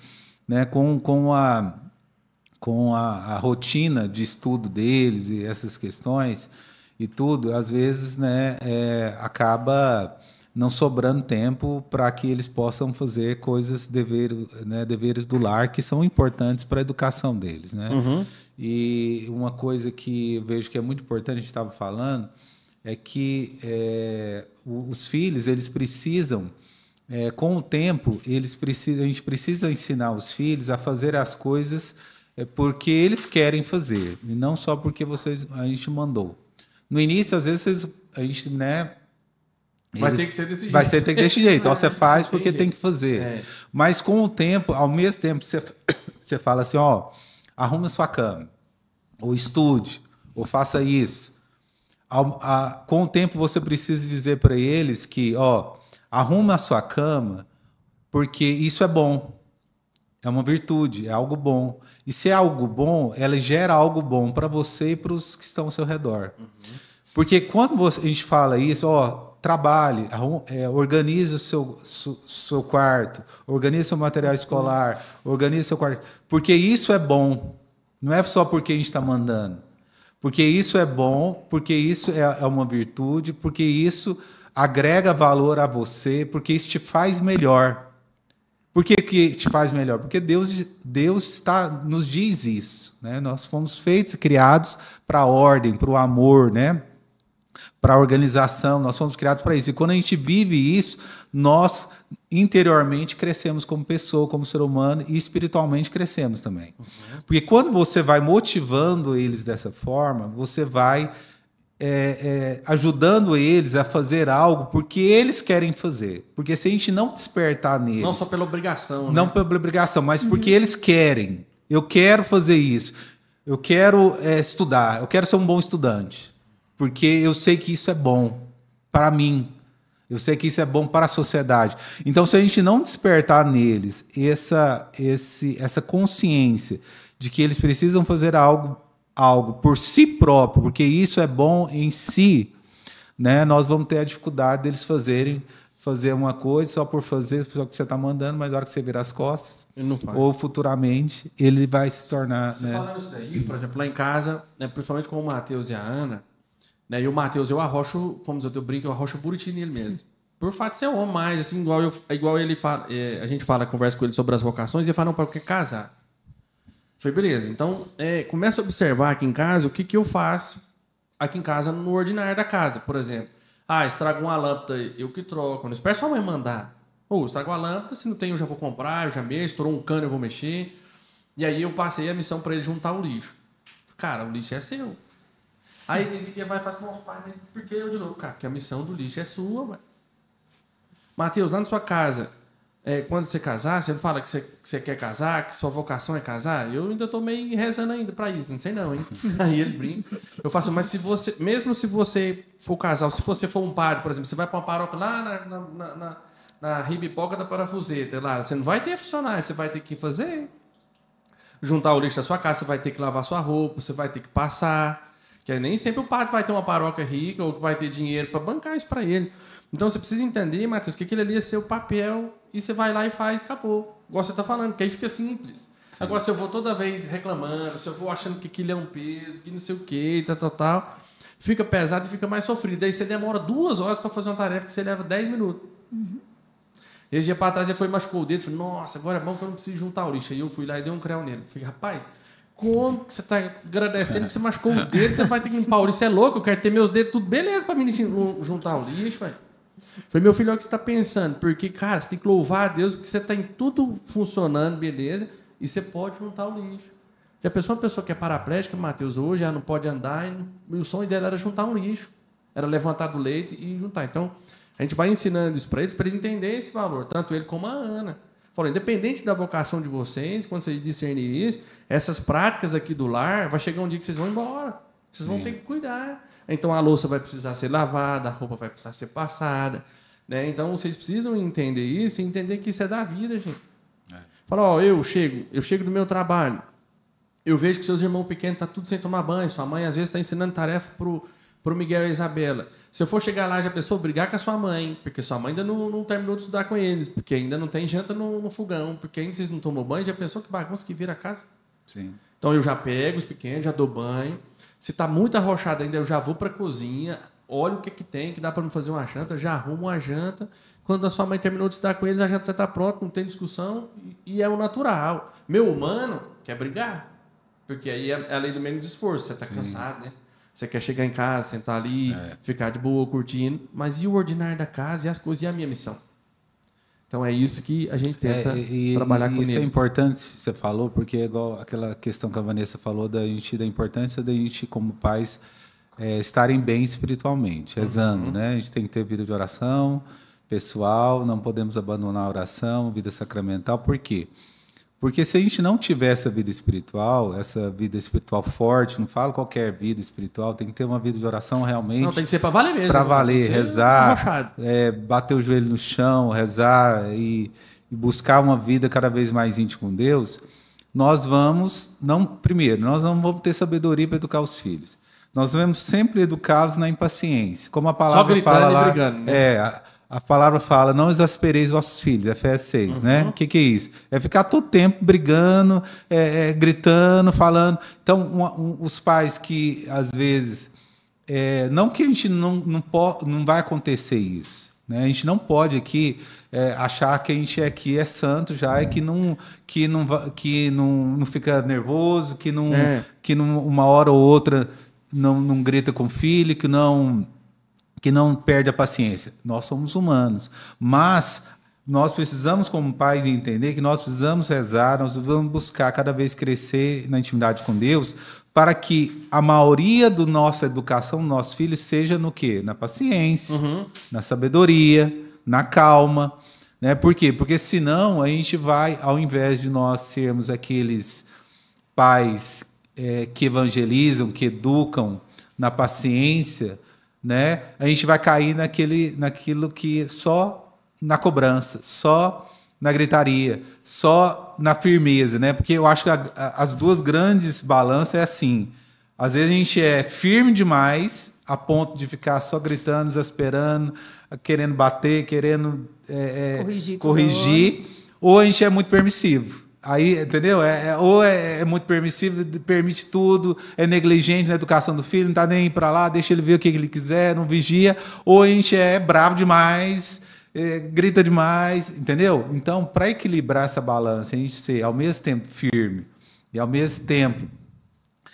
né, com a rotina de estudo deles e essas questões e tudo, às vezes, né, acaba não sobrando tempo para que eles possam fazer coisas, deveres do lar, que são importantes para a educação deles, né? E uma coisa que eu vejo que é muito importante, a gente estava falando, é que os filhos, eles precisam, com o tempo, a gente precisa ensinar os filhos a fazer as coisas porque eles querem fazer, e não só porque a gente mandou. No início, às vezes, a gente, né, vai ter que ser desse jeito. Vai ter que ser desse jeito. Então, você faz porque tem que fazer. Mas, com o tempo, ao mesmo tempo, você fala assim, ó, arruma sua cama, ou estude, ou faça isso. Com o tempo, você precisa dizer para eles que, ó, arruma a sua cama porque isso é bom. É uma virtude, é algo bom. E se é algo bom, ela gera algo bom para você e para os que estão ao seu redor. Porque quando a gente fala isso, ó, trabalhe, organize o seu quarto, organize seu material escolar, organize seu quarto. Porque isso é bom. Não é só porque a gente está mandando. Porque isso é bom, porque isso é uma virtude, porque isso agrega valor a você, porque isso te faz melhor. Por que te faz melhor? Porque Deus nos diz isso, né? Nós fomos feitos, criados para a ordem, para o amor, né? Para a organização, nós fomos criados para isso. E quando a gente vive isso, nós interiormente crescemos como pessoa, como ser humano, e espiritualmente crescemos também. Porque quando você vai motivando eles dessa forma, você vai ajudando eles a fazer algo porque eles querem fazer. Porque se a gente não despertar neles... Não só pela obrigação. Não, né? Pela obrigação, mas porque eles querem. Eu quero fazer isso. Eu quero estudar. Eu quero ser um bom estudante. Porque eu sei que isso é bom para mim. Eu sei que isso é bom para a sociedade. Então, se a gente não despertar neles essa consciência de que eles precisam fazer algo por si próprio, porque isso é bom em si, né, nós vamos ter a dificuldade deles fazer uma coisa só por fazer, só que você está mandando, mas na hora que você virar as costas, ele não faz. Ou futuramente, ele vai se tornar... Você falando isso daí, por exemplo, lá em casa, né, principalmente com o Matheus e a Ana, né, e o Matheus, eu arrocho, como diz, eu brinco, eu arrocho o buriti nele mesmo. Por fato de ser homem mais, assim, igual ele fala, a gente conversa com ele sobre as vocações, e ele fala, não, para que casar? Falei, beleza, então começa a observar aqui em casa o que eu faço aqui em casa no ordinário da casa, por exemplo. Estraga uma lâmpada, eu que troco. Não espero sua mãe mandar. Estraga uma lâmpada, se não tem eu já vou comprar, eu já mexo, estourou um cano eu vou mexer. E aí eu passei a missão para ele juntar o lixo. Cara, o lixo é seu. Aí tem gente que vai e fala assim, nossa, pai, mas por que eu de novo? Cara, porque a missão do lixo é sua, ué. Mateus, lá na sua casa, quando você casar, você fala que você quer casar, que sua vocação é casar? Eu ainda tô meio rezando ainda pra isso, não sei não, hein? Aí ele brinca. Eu faço, mas se você, mesmo se você for casar, ou se você for um padre, por exemplo, você vai pra uma paróquia lá na Ribipoca da Parafuseta, lá, você não vai ter funcionário, você vai ter que fazer. Juntar o lixo da sua casa, você vai ter que lavar sua roupa, você vai ter que passar. Que nem sempre o padre vai ter uma paróquia rica ou que vai ter dinheiro para bancar isso para ele. Então você precisa entender, Mateus, que aquilo ali é seu papel e você vai lá e faz, acabou. Igual você está falando, que aí fica simples. Sim. Agora, se eu vou toda vez reclamando, se eu vou achando que aquilo é um peso, que não sei o quê, tal, fica pesado e fica mais sofrido. Aí você demora 2 horas para fazer uma tarefa que você leva 10 minutos. Uhum. Esse dia para trás ele foi e machucou o dedo. Falei, nossa, agora é bom que eu não preciso juntar o lixo. Aí eu fui lá e dei um creu nele. Falei, rapaz, como que você está agradecendo que você machucou o dedo? Você vai ter que limpar o lixo. Você é louco? Eu quero ter meus dedos tudo beleza para mim juntar o lixo, velho. Falei, meu filho, olha o que você está pensando. Porque, cara, você tem que louvar a Deus porque você está em tudo funcionando, beleza, e você pode juntar o lixo. Já pensou uma pessoa que é paraplégica, Mateus, hoje ela não pode andar e o sonho dela era juntar um lixo. Era levantar do leite e juntar. Então, a gente vai ensinando isso para eles entender esse valor, tanto ele como a Ana. Falou, independente da vocação de vocês, quando vocês discernirem isso, essas práticas aqui do lar, vai chegar um dia que vocês vão embora. Vocês vão ter que cuidar. Então, a louça vai precisar ser lavada, a roupa vai precisar ser passada. Né? Então, vocês precisam entender isso e entender que isso é da vida, gente. Fala, ó, eu chego do meu trabalho, eu vejo que seus irmãos pequenos estão tudo sem tomar banho, sua mãe, às vezes, está ensinando tarefa pro Miguel e a Isabela. Se eu for chegar lá, já pensou brigar com a sua mãe, porque sua mãe ainda não terminou de estudar com eles, porque ainda não tem janta no fogão, porque ainda vocês não tomam banho, já pensou que bagunça que vira a casa? Sim. Então eu já pego os pequenos, já dou banho. Se está muito arrochado ainda, eu já vou para a cozinha, olho o que tem, que dá para me fazer uma janta, já arrumo uma janta. Quando a sua mãe terminou de estudar com eles, a janta já está pronta, não tem discussão, e é o natural. Meu humano quer brigar, porque aí é a lei do menos esforço, você está cansado, né? Você quer chegar em casa, sentar ali, ficar de boa, curtindo. Mas e o ordinário da casa, e as coisas, e a minha missão? Então é isso que a gente tenta trabalhar com eles. Isso é importante, você falou, porque é igual aquela questão que a Vanessa falou da importância da gente, como pais, estarem bem espiritualmente, rezando. Né? A gente tem que ter vida de oração pessoal, não podemos abandonar a oração, vida sacramental. Por quê? Porque se a gente não tiver essa vida espiritual forte, não falo qualquer vida espiritual, tem que ter uma vida de oração realmente. Não, tem que ser para valer mesmo. Para valer, rezar, bater o joelho no chão, rezar e buscar uma vida cada vez mais íntima com Deus. Nós vamos vamos ter sabedoria para educar os filhos. Nós vamos sempre educá-los na impaciência. Como a palavra fala lá, brigando, né? A palavra fala, não exaspereis vossos filhos, Efésios 6, né? O que é isso? É ficar todo tempo brigando, gritando, falando. Então, os pais que, às vezes, não que a gente não vai acontecer isso, né? A gente não pode aqui achar que a gente aqui é santo já e que não fica nervoso, que não uma hora ou outra não grita com o filho, que não perde a paciência. Nós somos humanos. Mas nós precisamos, como pais, entender que nós precisamos rezar, nós vamos buscar cada vez crescer na intimidade com Deus, para que a maioria da nossa educação dos nossos filhos seja no quê? Na paciência, na sabedoria, na calma. Né? Por quê? Porque senão a gente vai, ao invés de nós sermos aqueles pais que evangelizam, que educam na paciência, né? A gente vai cair naquilo que só na cobrança, só na gritaria, só na firmeza, né? Porque eu acho que as duas grandes balanças é assim. Às vezes a gente é firme demais a ponto de ficar só gritando, exasperando, querendo bater, querendo corrigir, ou a gente é muito permissivo. Aí, entendeu? Ou é muito permissivo, permite tudo, é negligente na educação do filho, não está nem para lá, deixa ele ver o que ele quiser, não vigia. Ou a gente é bravo demais, grita demais, entendeu? Então, para equilibrar essa balança, a gente ser ao mesmo tempo firme e ao mesmo tempo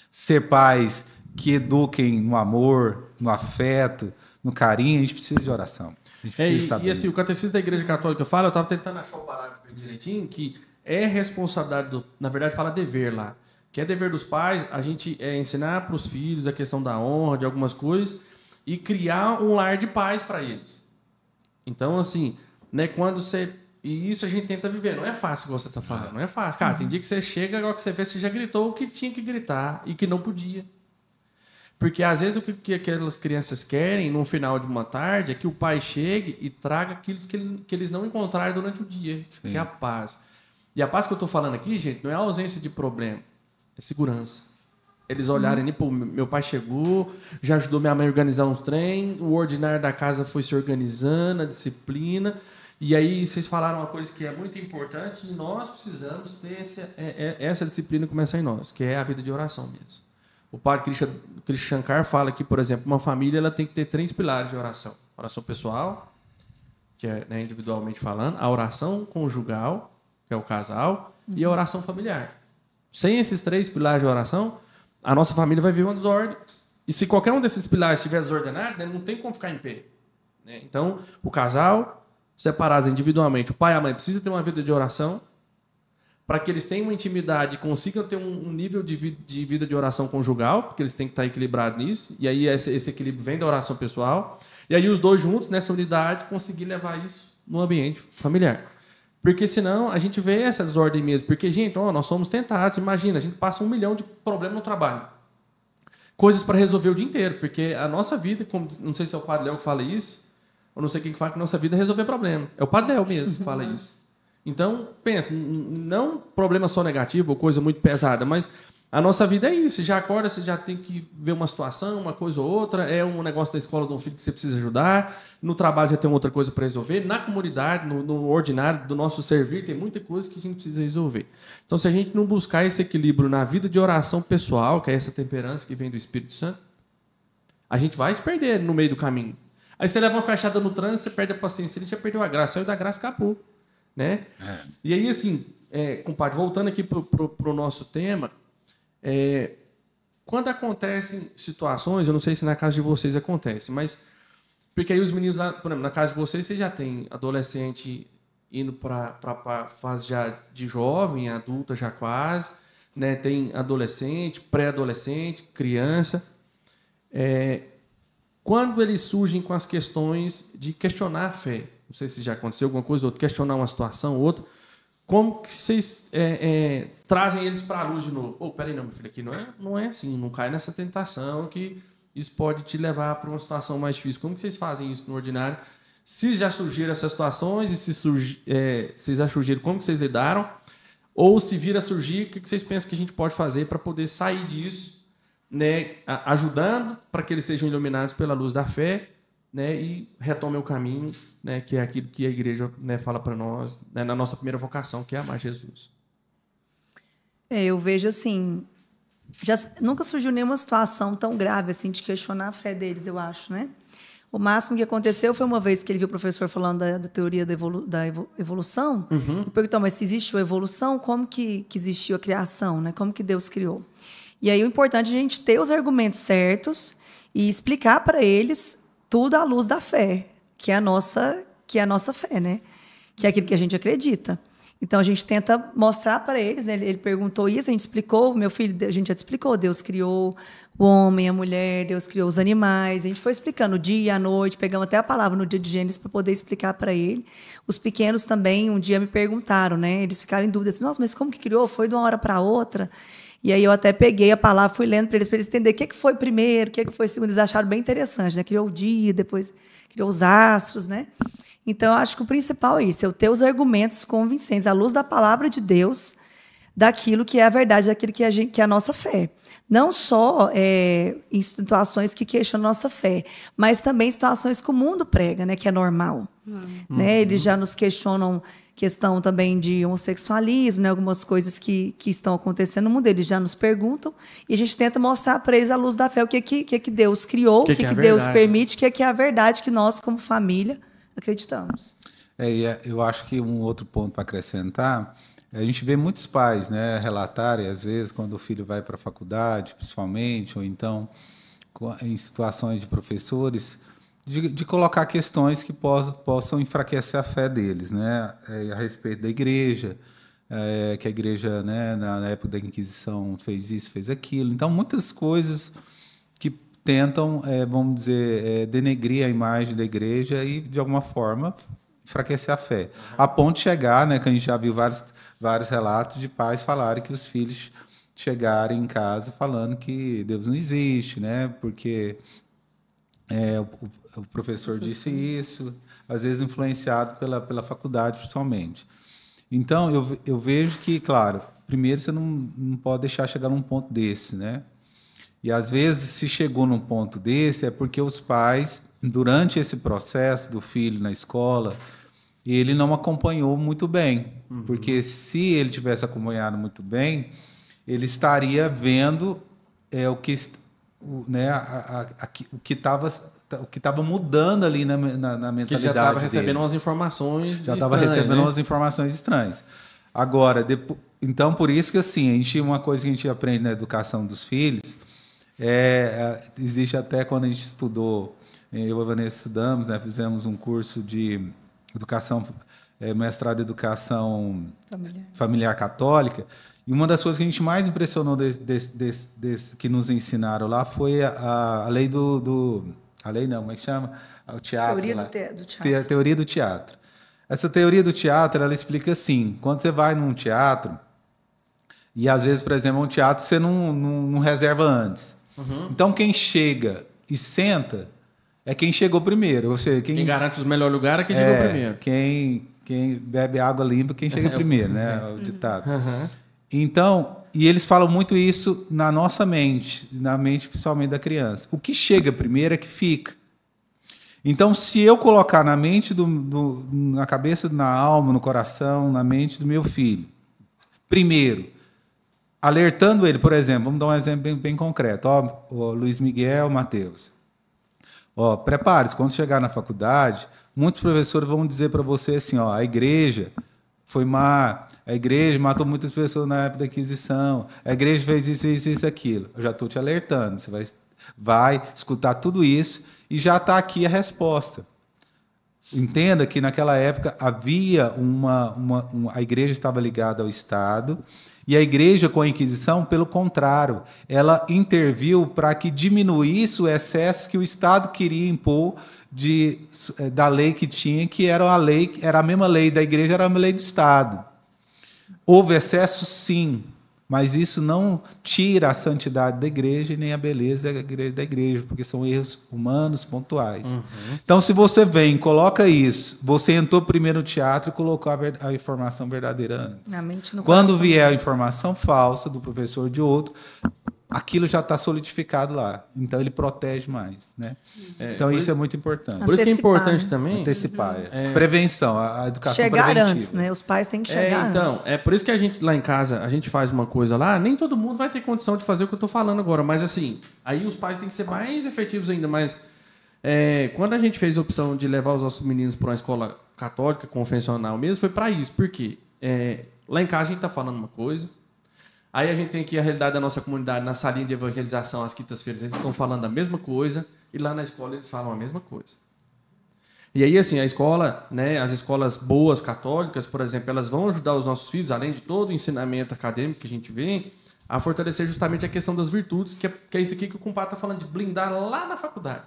ser pais que eduquem no amor, no afeto, no carinho, a gente precisa de oração. A gente precisa estar bem. E assim, o Catecismo da Igreja Católica fala, eu estava tentando achar o parágrafo direitinho, que é responsabilidade na verdade fala dever lá, que é dever dos pais a gente ensinar para os filhos a questão da honra, de algumas coisas, e criar um lar de paz para eles. Então, assim, né, quando você... E isso a gente tenta viver. Não é fácil, igual você está falando. Não é fácil. Cara, tem dia que você chega, agora que você vê, você já gritou o que tinha que gritar e que não podia. Porque, às vezes, o que aquelas crianças querem, no final de uma tarde, é que o pai chegue e traga aquilo que eles não encontraram durante o dia, que é a paz. E a paz que eu estou falando aqui, gente, não é a ausência de problema, é segurança. Eles olharem, pô, meu pai chegou, já ajudou minha mãe a organizar uns trem, o ordinário da casa foi se organizando, a disciplina. E aí vocês falaram uma coisa que é muito importante e nós precisamos ter essa disciplina começar em nós, que é a vida de oração mesmo. O padre Krishna Shankar fala que, por exemplo, uma família ela tem que ter 3 pilares de oração. Oração pessoal, que é, né, individualmente falando, a oração conjugal, que é o casal, e a oração familiar. Sem esses 3 pilares de oração, a nossa família vai viver uma desordem. E se qualquer um desses pilares estiver desordenado, né, não tem como ficar em pé. Né? Então, o casal, separados individualmente, o pai e a mãe precisam ter uma vida de oração, para que eles tenham uma intimidade e consigam ter um nível de vida de oração conjugal, porque eles têm que estar equilibrados nisso, e aí esse equilíbrio vem da oração pessoal, e aí os dois juntos, nessa unidade, conseguir levar isso no ambiente familiar. Porque senão a gente vê essa desordem mesmo, porque, gente, nós somos tentados, imagina, a gente passa 1 milhão de problemas no trabalho. Coisas para resolver o dia inteiro, porque a nossa vida, como, não sei se é o Padre Léo que fala isso, ou não sei quem que fala que a nossa vida é resolver problema. É o Padre Léo mesmo que fala isso. Então, pensa, não problema só negativo ou coisa muito pesada, mas a nossa vida é isso. Você já acorda, você já tem que ver uma situação, uma coisa ou outra, é um negócio da escola de um filho que você precisa ajudar, no trabalho já tem outra coisa para resolver, na comunidade, no ordinário do nosso servir, tem muita coisa que a gente precisa resolver. Então, se a gente não buscar esse equilíbrio na vida de oração pessoal, que é essa temperança que vem do Espírito Santo, a gente vai se perder no meio do caminho. Aí você leva uma fechada no trânsito, você perde a paciência, ele já perdeu a graça, saiu da graça, acabou. Né? E aí, assim, compadre, voltando aqui para o nosso tema, quando acontecem situações, eu não sei se na casa de vocês acontece, mas porque aí os meninos lá, por exemplo, na casa de vocês, você já tem adolescente indo para a fase já de jovem, adulta já quase, né? Tem adolescente, pré-adolescente, criança. Quando eles surgem com as questões de questionar a fé, não sei se já aconteceu alguma coisa, ou questionar uma situação, ou outra, como que vocês trazem eles para a luz de novo? Peraí, não, meu filho, aqui não é assim, não cai nessa tentação que isso pode te levar para uma situação mais difícil. Como que vocês fazem isso no ordinário? Se já surgiram essas situações, e se já surgiram, como que vocês lidaram? Ou se vir a surgir, o que vocês pensam que a gente pode fazer para poder sair disso, né, ajudando para que eles sejam iluminados pela luz da fé, né, e retomem o caminho, né, que é aquilo que a igreja, né, fala para nós, né, na nossa primeira vocação, que é amar Jesus. Eu vejo assim, nunca surgiu nenhuma situação tão grave assim de questionar a fé deles, eu acho, né? O máximo que aconteceu foi uma vez que ele viu o professor falando da teoria da evolução, e perguntou, mas se existiu a evolução, como que existiu a criação, né? Como que Deus criou? E aí o importante é a gente ter os argumentos certos e explicar para eles tudo à luz da fé, que é a nossa fé, né? Que é aquilo que a gente acredita. Então, a gente tenta mostrar para eles, né? Ele perguntou isso, a gente explicou, meu filho, a gente já te explicou, Deus criou o homem, a mulher, Deus criou os animais, a gente foi explicando o dia, a noite, pegamos até a palavra no dia de Gênesis para poder explicar para ele. Os pequenos também, um dia me perguntaram, né? Eles ficaram em dúvida, assim, nossa, mas como que criou? Foi de uma hora para outra? E aí eu até peguei a palavra, fui lendo para eles entenderem o que foi primeiro, o que foi segundo. Eles acharam bem interessante, né? Criou o dia, depois criou os astros, né? Então, eu acho que o principal é isso, eu ter os argumentos convincentes, à luz da palavra de Deus, daquilo que é a verdade, daquilo que é a nossa fé. Não só em situações que questionam a nossa fé, mas também em situações que o mundo prega, né? Que é normal. Né? Eles já nos questionam questão também de homossexualismo, né? Algumas coisas que estão acontecendo no mundo, eles já nos perguntam e a gente tenta mostrar para eles à luz da fé o que Deus criou, o que Deus permite, o que é a verdade que nós, como família, acreditamos. Eu acho que um outro ponto para acrescentar, a gente vê muitos pais, né, relatarem, às vezes, quando o filho vai para a faculdade, principalmente, ou então em situações de professores, de colocar questões que possam enfraquecer a fé deles, né, a respeito da igreja, que a igreja, né, na época da Inquisição, fez isso, fez aquilo. Então, muitas coisas que tentam, vamos dizer, denegrir a imagem da igreja e, de alguma forma, enfraquecer a fé. A ponto de chegar, né, que a gente já viu vários relatos de pais falarem que os filhos chegarem em casa falando que Deus não existe, né, porque o professor disse isso, às vezes influenciado pela faculdade, principalmente. Então, eu vejo que, claro, primeiro você não pode deixar chegar num ponto desse, né? E, às vezes, se chegou num ponto desse, é porque os pais, durante esse processo do filho na escola, ele não acompanhou muito bem. Porque se ele tivesse acompanhado muito bem, ele estaria vendo o que estava mudando ali na mentalidade que ele já estava recebendo umas informações já estava recebendo umas informações estranhas. Agora, então, por isso que assim, uma coisa que a gente aprende na educação dos filhos existe até quando a gente estudou, eu e a Vanessa estudamos, né, fizemos um curso de educação, mestrado em educação familiar católica, e uma das coisas que a gente mais impressionou que nos ensinaram lá foi a lei a lei não, como é que chama? O teatro. Teoria do teatro. A teoria do teatro. Essa teoria do teatro, ela explica assim, quando você vai num teatro, e às vezes, por exemplo, um teatro você não reserva antes. Então, quem chega e senta é quem chegou primeiro. Ou seja, quem garante os melhores lugares é quem chegou primeiro. Quem bebe água limpa, quem chega primeiro, né? O ditado. Então, e eles falam muito isso na nossa mente, na mente principalmente da criança. O que chega primeiro é que fica. Então, se eu colocar na mente, na cabeça, na alma, no coração, na mente do meu filho, primeiro, alertando ele, por exemplo, vamos dar um exemplo bem concreto. Luiz Miguel, Mateus. Prepare-se, quando chegar na faculdade, muitos professores vão dizer para você assim, a igreja foi má, a igreja matou muitas pessoas na época da Inquisição, a igreja fez isso, aquilo. Eu já estou te alertando, você vai escutar tudo isso e já está aqui a resposta. Entenda que naquela época havia a igreja estava ligada ao Estado, e a igreja, com a Inquisição, pelo contrário, ela interviu para que diminuísse o excesso que o Estado queria impor da lei que tinha, que era a mesma lei da igreja, era a mesma lei do Estado. Houve excesso, sim, mas isso não tira a santidade da igreja e nem a beleza da igreja, porque são erros humanos pontuais. Então, se você coloca isso, você entrou primeiro no teatro e colocou a informação verdadeira antes. Quando vier a informação falsa do professor ou de outro, aquilo já está solidificado lá. Então, ele protege mais. Né? Então, isso é muito importante. Por isso que é importante também... Antecipar. Prevenção, a educação preventiva. Chegar antes, né? Os pais têm que chegar antes. É por isso que a gente, lá em casa, a gente faz uma coisa lá, nem todo mundo vai ter condição de fazer o que eu estou falando agora, mas assim, aí os pais têm que ser mais efetivos ainda, mas quando a gente fez a opção de levar os nossos meninos para uma escola católica, confessional mesmo, foi para isso. Por quê? Lá em casa a gente está falando uma coisa, aí a gente tem aqui a realidade da nossa comunidade, na salinha de evangelização, às quintas-feiras, eles estão falando a mesma coisa, e lá na escola eles falam a mesma coisa. E aí, assim, a escola, né, as escolas boas católicas, por exemplo, elas vão ajudar os nossos filhos, além de todo o ensinamento acadêmico que a gente vê, a fortalecer justamente a questão das virtudes, que é isso aqui que o compadre está falando, de blindar lá na faculdade.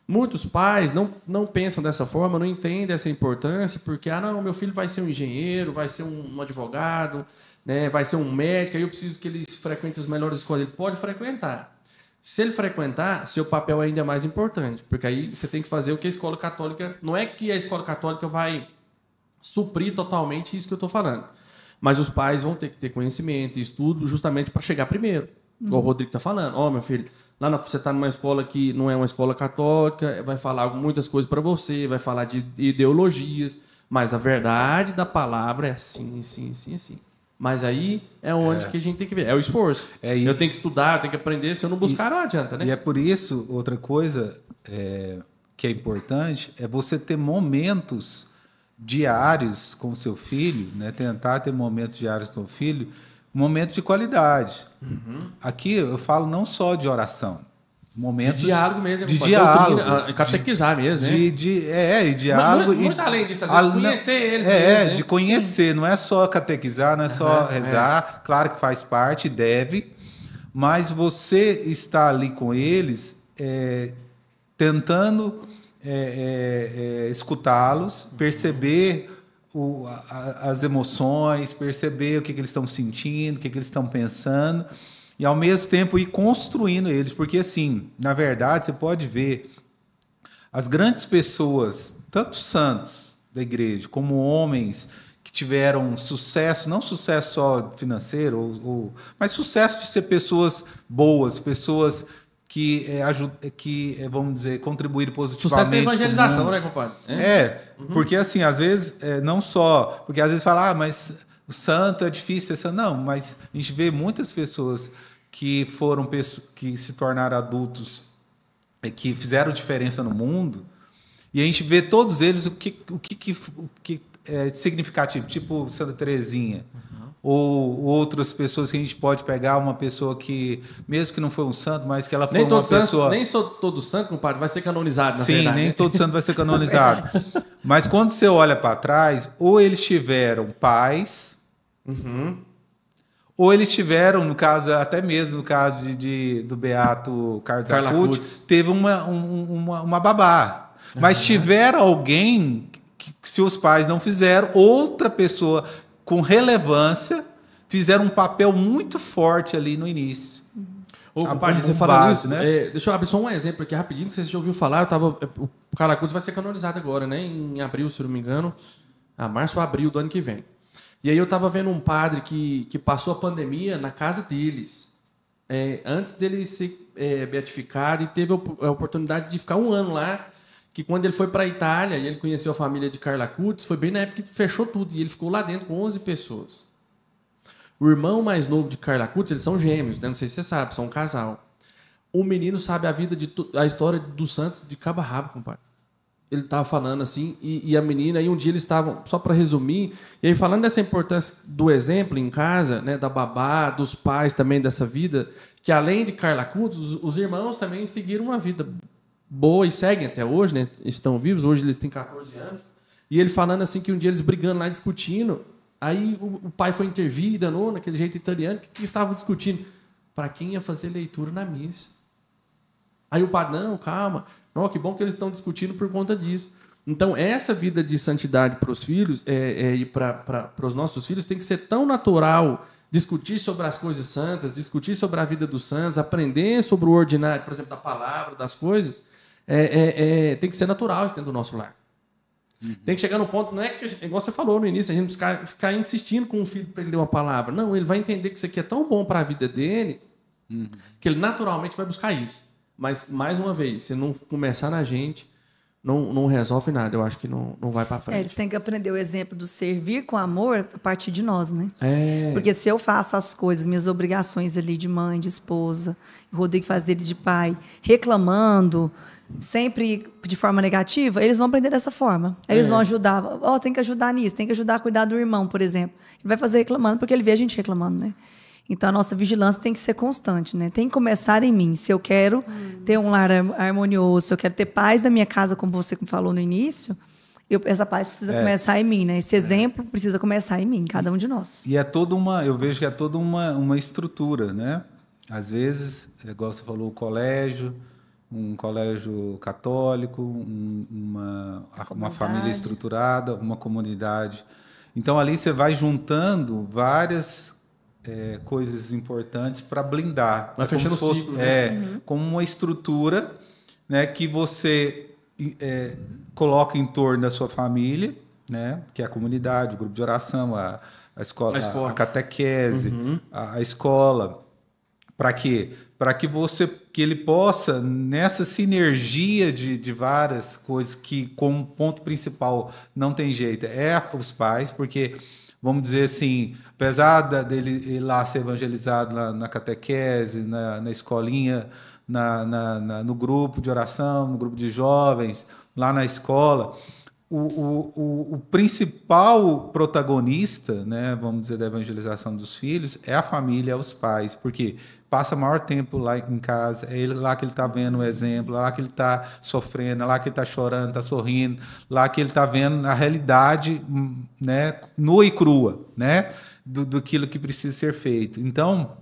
Muitos pais não pensam dessa forma, não entendem essa importância, porque, não, meu filho vai ser um engenheiro, vai ser um advogado, né, vai ser um médico, aí eu preciso que ele frequente as melhores escolas. Ele pode frequentar. Se ele frequentar, seu papel ainda é mais importante, porque aí você tem que fazer o que a escola católica... Não é que a escola católica vai suprir totalmente isso que eu estou falando, mas os pais vão ter que ter conhecimento e estudo justamente para chegar primeiro. Igual o Rodrigo está falando. Meu filho, você está numa escola que não é uma escola católica, vai falar muitas coisas para você, vai falar de ideologias, mas a verdade da palavra é assim, assim, assim, assim. Mas aí é onde que a gente tem que ver. É o esforço. Eu tenho que estudar, eu tenho que aprender. Se eu não buscar, não adianta, né? E é por isso, outra coisa que é importante é você ter momentos diários com o seu filho, né? Tentar ter momentos diários com o filho, momentos de qualidade. Aqui eu falo não só de oração. momentos de diálogo mesmo, de diálogo, catequizar mesmo, né? E diálogo. Muito além disso, às vezes, conhecer eles mesmo, né? De conhecer, não é só catequizar, não é só rezar, claro que faz parte, deve, mas você está ali com eles tentando escutá-los, perceber as emoções, perceber o que eles estão sentindo, o que eles estão pensando, e ao mesmo tempo ir construindo eles, porque assim, na verdade, você pode ver as grandes pessoas, tanto santos da igreja, como homens que tiveram sucesso, não sucesso só financeiro, mas sucesso de ser pessoas boas, pessoas que vamos dizer, contribuíram positivamente. Sucesso da evangelização, né, compadre? Porque assim, às vezes, não só... Porque às vezes fala, mas o santo é difícil. Não, mas a gente vê muitas pessoas que se tornaram adultos, que fizeram diferença no mundo, e a gente vê todos eles o que é significativo, tipo Santa Teresinha, ou outras pessoas que a gente pode pegar, uma pessoa que, mesmo que não foi um santo, mas que ela foi uma pessoa... Nem todo santo, compadre, vai ser canonizado, na verdade. Sim, nem todo santo vai ser canonizado. Mas quando você olha para trás, ou eles tiveram pais, ou eles tiveram, no caso, até mesmo no caso do Beato Carlos Acutis, teve uma babá. Mas tiveram alguém que, se os pais não fizeram, outra pessoa com relevância fizeram um papel muito forte ali no início. Ô, compadre, você falando isso, né? Deixa eu abrir só um exemplo aqui rapidinho, não sei se você já ouviu falar, o Carlos Acutis vai ser canonizado agora, né? Em abril, se eu não me engano, março ou abril do ano que vem. E aí eu estava vendo um padre que passou a pandemia na casa deles, antes dele ser beatificado, e teve a oportunidade de ficar um ano lá, que quando ele foi para a Itália e ele conheceu a família de Carlos Acutis, foi bem na época que fechou tudo, e ele ficou lá dentro com 11 pessoas. O irmão mais novo de Carlos Acutis, eles são gêmeos, né? Não sei se você sabe, são um casal. O menino sabe a história dos santos de cabo a rabo, compadre. Ele estava falando assim, e a menina, e um dia eles estavam, só para resumir, e aí falando dessa importância do exemplo em casa, né, da babá, dos pais também dessa vida, que além de Carlos Acutis, os irmãos também seguiram uma vida boa e seguem até hoje, né? Estão vivos, hoje eles têm 14 anos. E ele falando assim que um dia eles brigando lá, discutindo, aí o pai foi intervir, danou naquele jeito italiano, que estavam discutindo? Para quem ia fazer leitura na missa. Aí o padre, não, calma, não, que bom que eles estão discutindo por conta disso. Então, essa vida de santidade para os filhos e para os nossos filhos tem que ser tão natural, discutir sobre as coisas santas, discutir sobre a vida dos santos, aprender sobre o ordinário, por exemplo, da palavra, das coisas, tem que ser natural isso dentro do nosso lar. Tem que chegar no ponto, não é que, igual você falou no início, a gente ficar insistindo com o filho para ele ler uma palavra. Não, ele vai entender que isso aqui é tão bom para a vida dele, que ele naturalmente vai buscar isso. Mas, mais uma vez, se não começar na gente, não resolve nada. Eu acho que não vai para frente. Eles têm que aprender o exemplo do servir com amor a partir de nós, né? Porque se eu faço as coisas, minhas obrigações ali de mãe, de esposa, o Rodrigo faz dele de pai, reclamando, sempre de forma negativa, eles vão aprender dessa forma. Eles vão ajudar. Tem que ajudar nisso, tem que ajudar a cuidar do irmão, por exemplo. Ele vai fazer reclamando, porque ele vê a gente reclamando, né? Então, a nossa vigilância tem que ser constante, né? Tem que começar em mim. Se eu quero ter um lar harmonioso, se eu quero ter paz na minha casa, como você falou no início, essa paz precisa começar em mim, né? Esse exemplo precisa começar em mim, em cada um de nós. E eu vejo que é toda uma estrutura, né? Às vezes, igual você falou, um colégio católico, uma família estruturada, uma comunidade. Então, ali você vai juntando várias coisas importantes para blindar. Vai fechando o ciclo. Como uma estrutura, né, que você coloca em torno da sua família, né, que é a comunidade, o grupo de oração, a escola, a catequese, a escola. Para quê? Para que ele possa, nessa sinergia de várias coisas que, como ponto principal, não tem jeito, os pais, porque... Vamos dizer assim, apesar dele ir lá ser evangelizado na catequese, na escolinha, no grupo de oração, no grupo de jovens, lá na escola, o principal protagonista, né, vamos dizer, da evangelização dos filhos é a família, é os pais, porque passa maior tempo lá em casa, é lá que ele está vendo o exemplo, lá que ele está sofrendo, lá que ele está chorando, está sorrindo, lá que ele está vendo a realidade, né, nua e crua, né, daquilo que precisa ser feito. Então,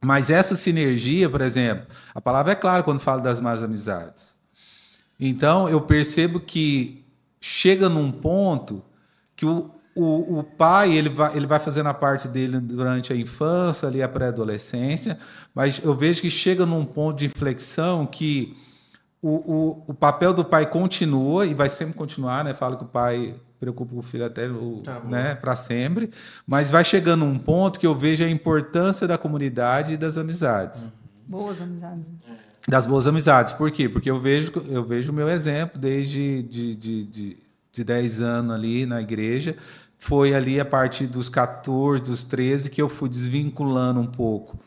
mas essa sinergia, por exemplo, a palavra é clara quando fala das más amizades. Então, eu percebo que chega num ponto que o pai ele vai fazendo a parte dele durante a infância, ali a pré-adolescência, mas eu vejo que chega num ponto de inflexão que o papel do pai continua e vai sempre continuar, né? Falo que o pai preocupa com o filho até né, para sempre, mas vai chegando um ponto que eu vejo a importância da comunidade e das amizades. Boas amizades. Das boas amizades. Por quê? Porque eu vejo o meu exemplo desde de 10 anos ali na igreja. Foi ali a partir dos 14, dos 13, que eu fui desvinculando um pouco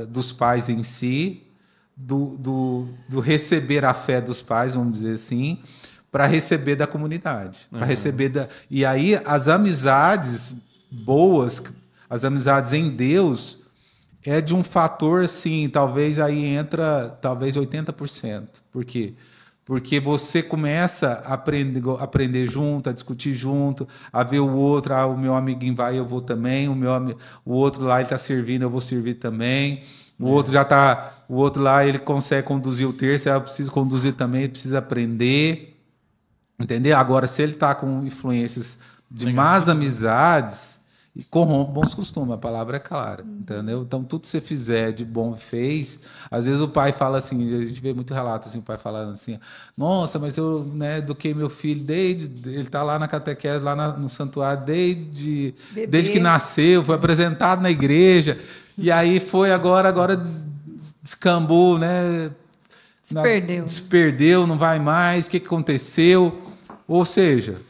dos pais em si, do receber a fé dos pais, vamos dizer assim, para receber da comunidade. Para receber E aí as amizades boas, as amizades em Deus, é de um fator, assim, talvez aí entra 80%. Por quê? Porque você começa a aprender junto, a discutir junto, a ver o outro, o meu amiguinho vai, eu vou também, o outro lá ele está servindo, eu vou servir também, o outro lá ele consegue conduzir o terço, eu preciso conduzir também, ele precisa aprender, entendeu? Agora, se ele está com influências de más amizades, e corrompe bons costumes, a palavra é clara, entendeu? Então, tudo que você fizer de bom fez. Às vezes o pai fala assim, a gente vê muito relato assim, o pai falando assim, nossa, mas eu, né, eduquei meu filho ele está lá na catequese, lá no santuário, desde que nasceu, foi apresentado na igreja, e aí foi agora descambou, né? Desperdeu, não vai mais, o que aconteceu? Ou seja,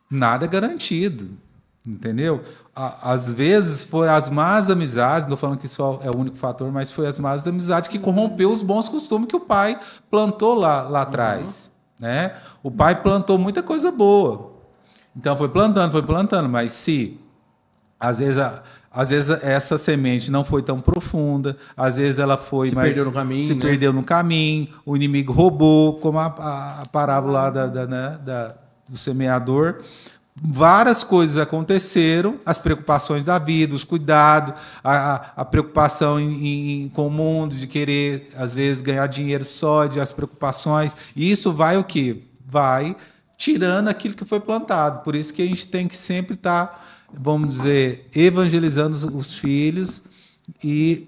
nada é garantido. Entendeu? Às vezes foram as más amizades, não estou falando que só é o único fator, mas foi as más amizades que corrompeu os bons costumes que o pai plantou lá atrás. Né? O pai plantou muita coisa boa. Então foi plantando, mas se às vezes essa semente não foi tão profunda, às vezes ela foi se perdeu no caminho, o inimigo roubou, como a parábola lá do semeador. Várias coisas aconteceram, as preocupações da vida, os cuidados, a preocupação com o mundo, de querer, às vezes, ganhar dinheiro só, as preocupações. E isso vai o quê? Vai tirando aquilo que foi plantado. Por isso que a gente tem que sempre estar, vamos dizer, evangelizando os filhos e,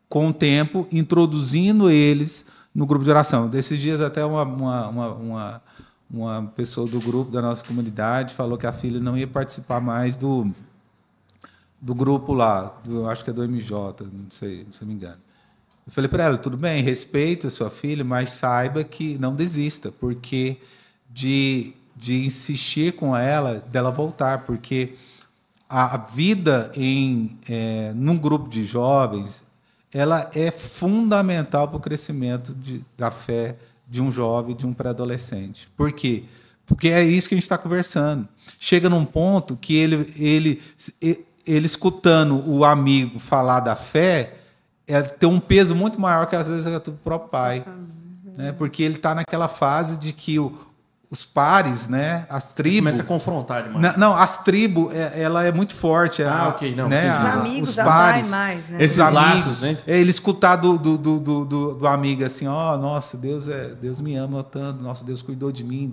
com o tempo, introduzindo eles no grupo de oração. Desses dias, até uma pessoa do grupo da nossa comunidade falou que a filha não ia participar mais do grupo lá, acho que é do MJ, não sei, se não me engano. Eu falei para ela, tudo bem, respeita a sua filha, mas saiba que não desista, porque de insistir com ela, dela voltar, porque a vida num grupo de jovens, ela é fundamental para o crescimento da fé de um jovem, de um pré-adolescente. Por quê? Porque é isso que a gente está conversando. Chega num ponto que ele escutando o amigo falar da fé, tem um peso muito maior que, às vezes, é do próprio pai. Né? Porque ele está naquela fase de que os pares, né, as tribos... Começa a confrontar demais. Não, as tribos, ela é muito forte. Ok, não. Né, os amigos, os pares, mais, né? Esses laços, né? Ele escutar do amigo assim, nossa, Deus me ama tanto, nossa, Deus cuidou de mim,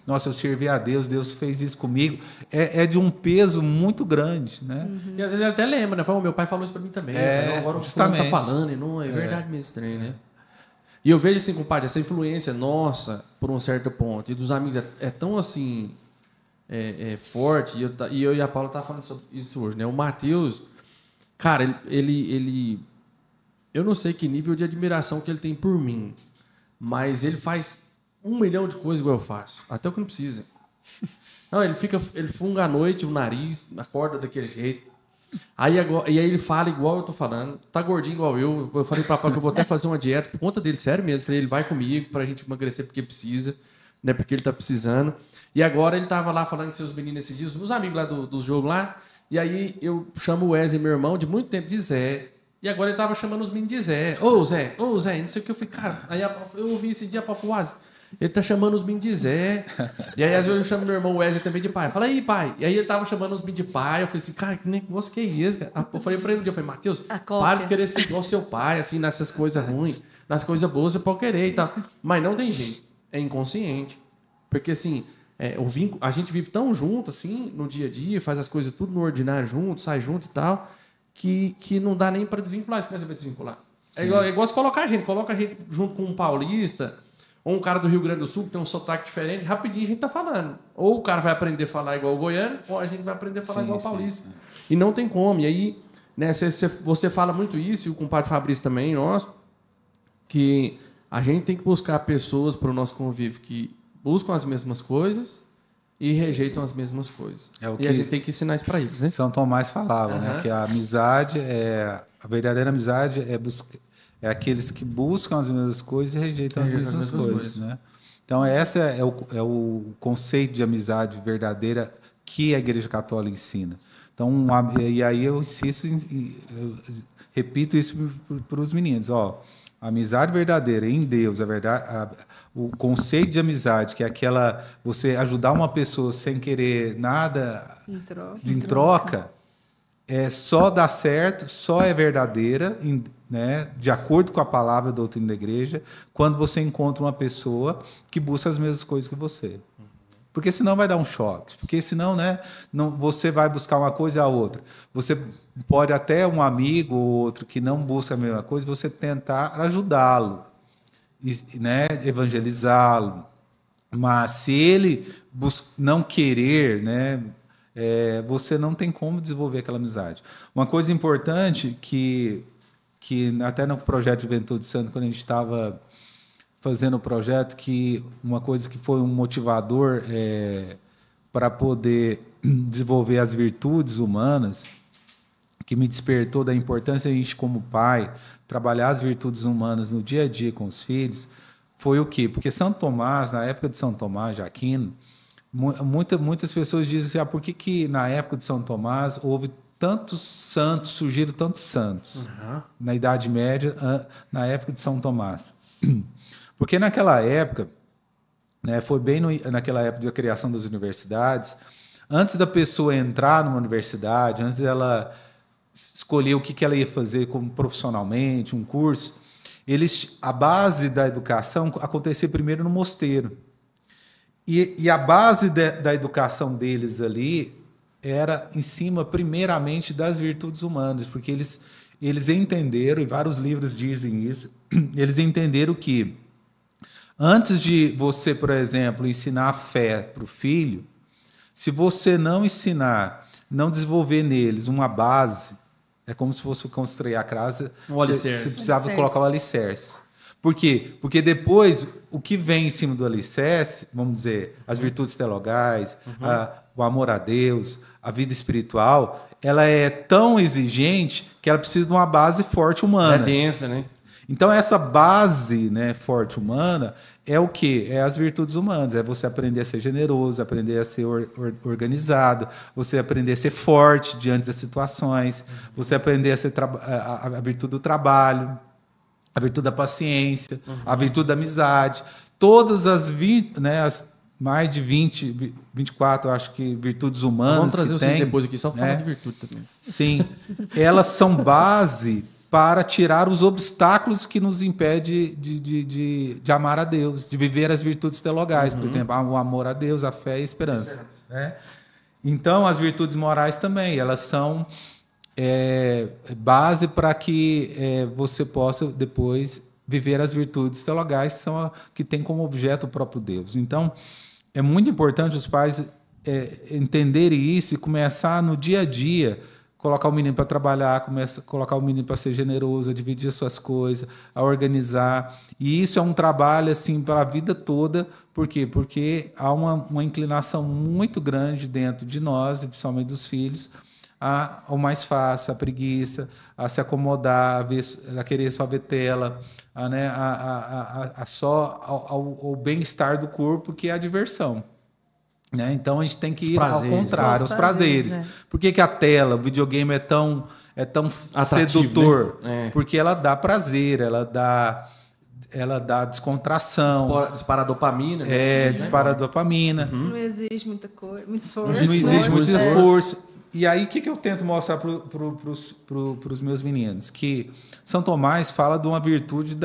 nossa, eu servi a Deus fez isso comigo. É de um peso muito grande, né? E às vezes ele até lembra, né? Fala, meu pai falou isso para mim também. Agora o fulano tá falando, e não é verdade mesmo, estranho, né? E eu vejo assim, compadre, essa influência nossa, por um certo ponto, e dos amigos é tão assim forte, e eu e a Paula estavam falando sobre isso hoje, né? O Matheus, cara, ele eu não sei que nível de admiração que ele tem por mim, mas ele faz 1 milhão de coisas igual eu faço, até o que não precisa. Não, ele funga à noite, o nariz, acorda daquele jeito. E aí ele fala igual eu tô falando, tá gordinho igual eu. Eu falei pro papai que eu vou até fazer uma dieta por conta dele, sério mesmo. Eu falei, ele vai comigo pra gente emagrecer porque precisa. né? Porque ele tá precisando. E agora ele tava lá falando com seus meninos esses dias, os amigos lá do jogo lá. E aí eu chamo o Wesley, meu irmão, de muito tempo, de Zé. E agora ele tava chamando os meninos de Zé. Ô Zé, não sei o que. Eu falei, cara, aí eu ouvi esse dia, Papuaz, ele tá chamando os meninos de Zé. E aí às vezes eu chamo meu irmão Wesley também de pai. Fala aí, pai. E aí ele tava chamando os meninos de pai. Eu falei assim, cara, que negócio que é isso, cara? Eu falei pra ele um dia, eu falei, Matheus, para de querer ser igual seu pai, assim, nessas coisas ruins. Nas coisas boas você pode querer e tal. Mas não tem jeito. É inconsciente. Porque assim, a gente vive tão junto, assim, no dia a dia, faz as coisas tudo no ordinário junto, sai junto e tal, que não dá nem para desvincular. Você começa a desvincular. É igual se coloca a gente junto com um paulista, ou um cara do Rio Grande do Sul, que tem um sotaque diferente, rapidinho a gente tá falando. Ou o cara vai aprender a falar igual o goiano, ou a gente vai aprender a falar igual o paulista. E não tem como. E aí, né, você fala muito isso, e o compadre Fabrício também, nosso, que a gente tem que buscar pessoas para o nosso convívio que buscam as mesmas coisas e rejeitam as mesmas coisas. E a gente tem que ensinar isso para eles, né? São Tomás falava, né? Que a amizade a verdadeira amizade é aqueles que buscam as mesmas coisas e rejeitam as mesmas coisas, né? Então esse é o conceito de amizade verdadeira que a Igreja Católica ensina. Então, e aí eu insisto, eu repito isso para os meninos, ó. A amizade verdadeira em Deus, o conceito de amizade, que é aquela você ajudar uma pessoa sem querer nada em troca, só dá certo, só é verdadeira, né, de acordo com a palavra da doutrina da igreja, quando você encontra uma pessoa que busca as mesmas coisas que você. Porque senão vai dar um choque. Porque senão, né, você vai buscar uma coisa e a outra. Você pode até um amigo ou outro que não busca a mesma coisa, você tentar ajudá-lo, né, evangelizá-lo. Mas se ele não querer, né, você não tem como desenvolver aquela amizade. Uma coisa importante que até no projeto Juventude Santa, quando a gente estava fazendo o projeto, que uma coisa que foi um motivador para poder desenvolver as virtudes humanas, que me despertou da importância de a gente, como pai, trabalhar as virtudes humanas no dia a dia com os filhos, foi o quê? Porque Santo Tomás, na época de São Tomás de Aquino, muitas pessoas dizem assim, por que na época de São Tomás houve tantos santos, surgiram tantos santos na Idade Média, na época de São Tomás? Porque naquela época, né, foi bem naquela época da criação das universidades, antes da pessoa entrar numa universidade, antes dela escolher o que ela ia fazer como profissionalmente, um curso, a base da educação acontecia primeiro no mosteiro. E a base da educação deles ali era em cima, primeiramente, das virtudes humanas, porque eles entenderam, e vários livros dizem isso, eles entenderam que antes de você, por exemplo, ensinar a fé para o filho, se você não ensinar, não desenvolver neles uma base, é como se fosse construir a casa, você precisava colocar o alicerce. Por quê? Porque depois, o que vem em cima do alicerce, vamos dizer, as virtudes teologais, o amor a Deus, a vida espiritual, ela é tão exigente que ela precisa de uma base forte humana. É densa, né? Então, essa base, né, forte humana é o quê? É as virtudes humanas. É você aprender a ser generoso, aprender a ser organizado, você aprender a ser forte diante das situações, você aprender a ser a virtude do trabalho, a virtude da paciência, a virtude da amizade. Todas as 20, né, as mais de 20, 24, acho que virtudes humanas. Vamos trazer vocês depois aqui, só falar de virtude também. Sim, elas são base para tirar os obstáculos que nos impedem de amar a Deus, de viver as virtudes teologais, por exemplo, o amor a Deus, a fé e a esperança. Então, as virtudes morais também, elas são base para que você possa depois viver as virtudes teologais, que têm como objeto o próprio Deus. Então, é muito importante os pais entenderem isso e começar no dia a dia colocar o menino para trabalhar, colocar o menino para ser generoso, a dividir as suas coisas, a organizar. E isso é um trabalho assim para a vida toda. Por quê? Porque há uma inclinação muito grande dentro de nós, e principalmente dos filhos, ao mais fácil, a preguiça, a se acomodar, a querer só ver tela, só ao bem-estar do corpo, que é a diversão. Né? Então a gente tem que ir ao contrário, os prazeres. Por que a tela, o videogame é tão atrativo, sedutor? Né? Porque ela dá prazer, ela dá descontração. Dispara dopamina. Né? Dispara dopamina. Não exige muita coisa, muito esforço. Não exige muito esforço. E aí, o que eu tento mostrar para os meus meninos? Que São Tomás fala de uma virtude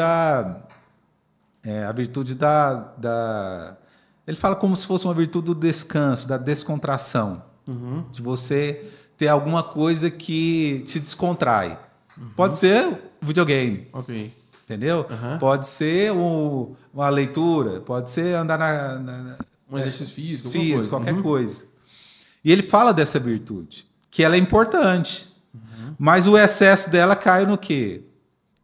ele fala como se fosse uma virtude do descanso, da descontração. De você ter alguma coisa que te descontrai. Pode ser o videogame. Ok. Entendeu? Pode ser uma leitura, pode ser andar um exercício físico, qualquer coisa. E ele fala dessa virtude, que ela é importante. Mas o excesso dela cai no quê?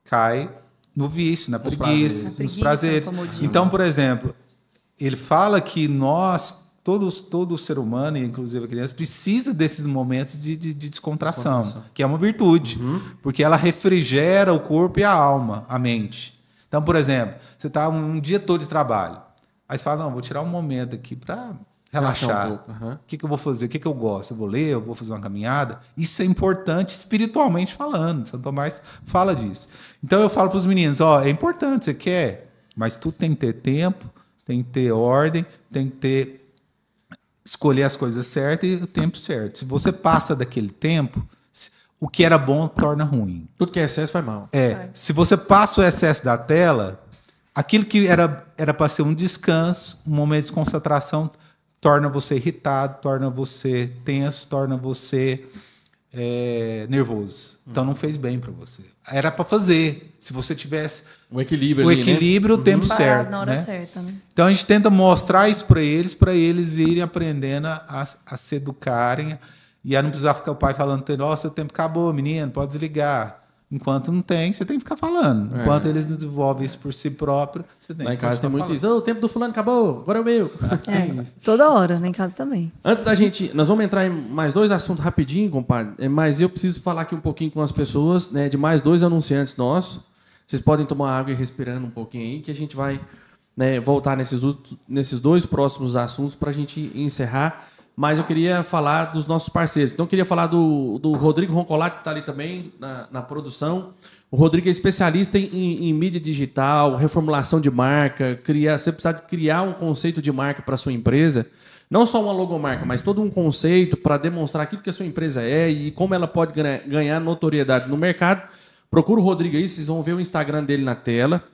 Cai no vício, na preguiça, nos prazeres. Então, por exemplo, ele fala que nós, todo ser humano, inclusive a criança, precisa desses momentos de descontração, que é uma virtude, porque ela refrigera o corpo e a alma, a mente. Então, por exemplo, você está um dia todo de trabalho, aí você fala, não, vou tirar um momento aqui para relaxar. O que eu vou fazer? O que eu gosto? Eu vou ler? Eu vou fazer uma caminhada? Isso é importante espiritualmente falando. São Tomás fala disso. Então, eu falo para os meninos, é importante, você quer, mas tudo tem que ter tempo, tem que ter ordem, tem que escolher as coisas certas e o tempo certo. Se você passa daquele tempo, o que era bom torna ruim. Tudo que é excesso faz mal. Se você passa o excesso da tela, aquilo que era para ser um descanso, um momento de concentração, torna você irritado, torna você tenso, torna você nervoso. Então não fez bem para você. Era para fazer. Se você tivesse o equilíbrio, o tempo certo, na hora certa, né? Então a gente tenta mostrar isso para eles irem aprendendo a se educarem e a não precisar ficar o pai falando, seu tempo acabou, menino, pode desligar. Enquanto não tem, você tem que ficar falando. Enquanto eles não desenvolvem isso por si próprio, você tem lá que em casa tem muito falando. isso. O tempo do fulano acabou, agora é o meu. Toda hora, lá em casa também. Antes da gente... Nós vamos entrar em mais 2 assuntos rapidinho, compadre. Mas eu preciso falar aqui um pouquinho com as pessoas, né, de mais 2 anunciantes nossos. Vocês podem tomar água e respirando um pouquinho aí, que a gente vai, né, voltar nesses 2 próximos assuntos para a gente encerrar. Mas eu queria falar dos nossos parceiros. Então, eu queria falar do Rodrigo Roncolati, que está ali também na produção. O Rodrigo é especialista em mídia digital, reformulação de marca. Você precisa criar um conceito de marca para a sua empresa. Não só uma logomarca, mas todo um conceito para demonstrar aquilo que a sua empresa é e como ela pode ganhar notoriedade no mercado. Procura o Rodrigo aí, vocês vão ver o Instagram dele na tela.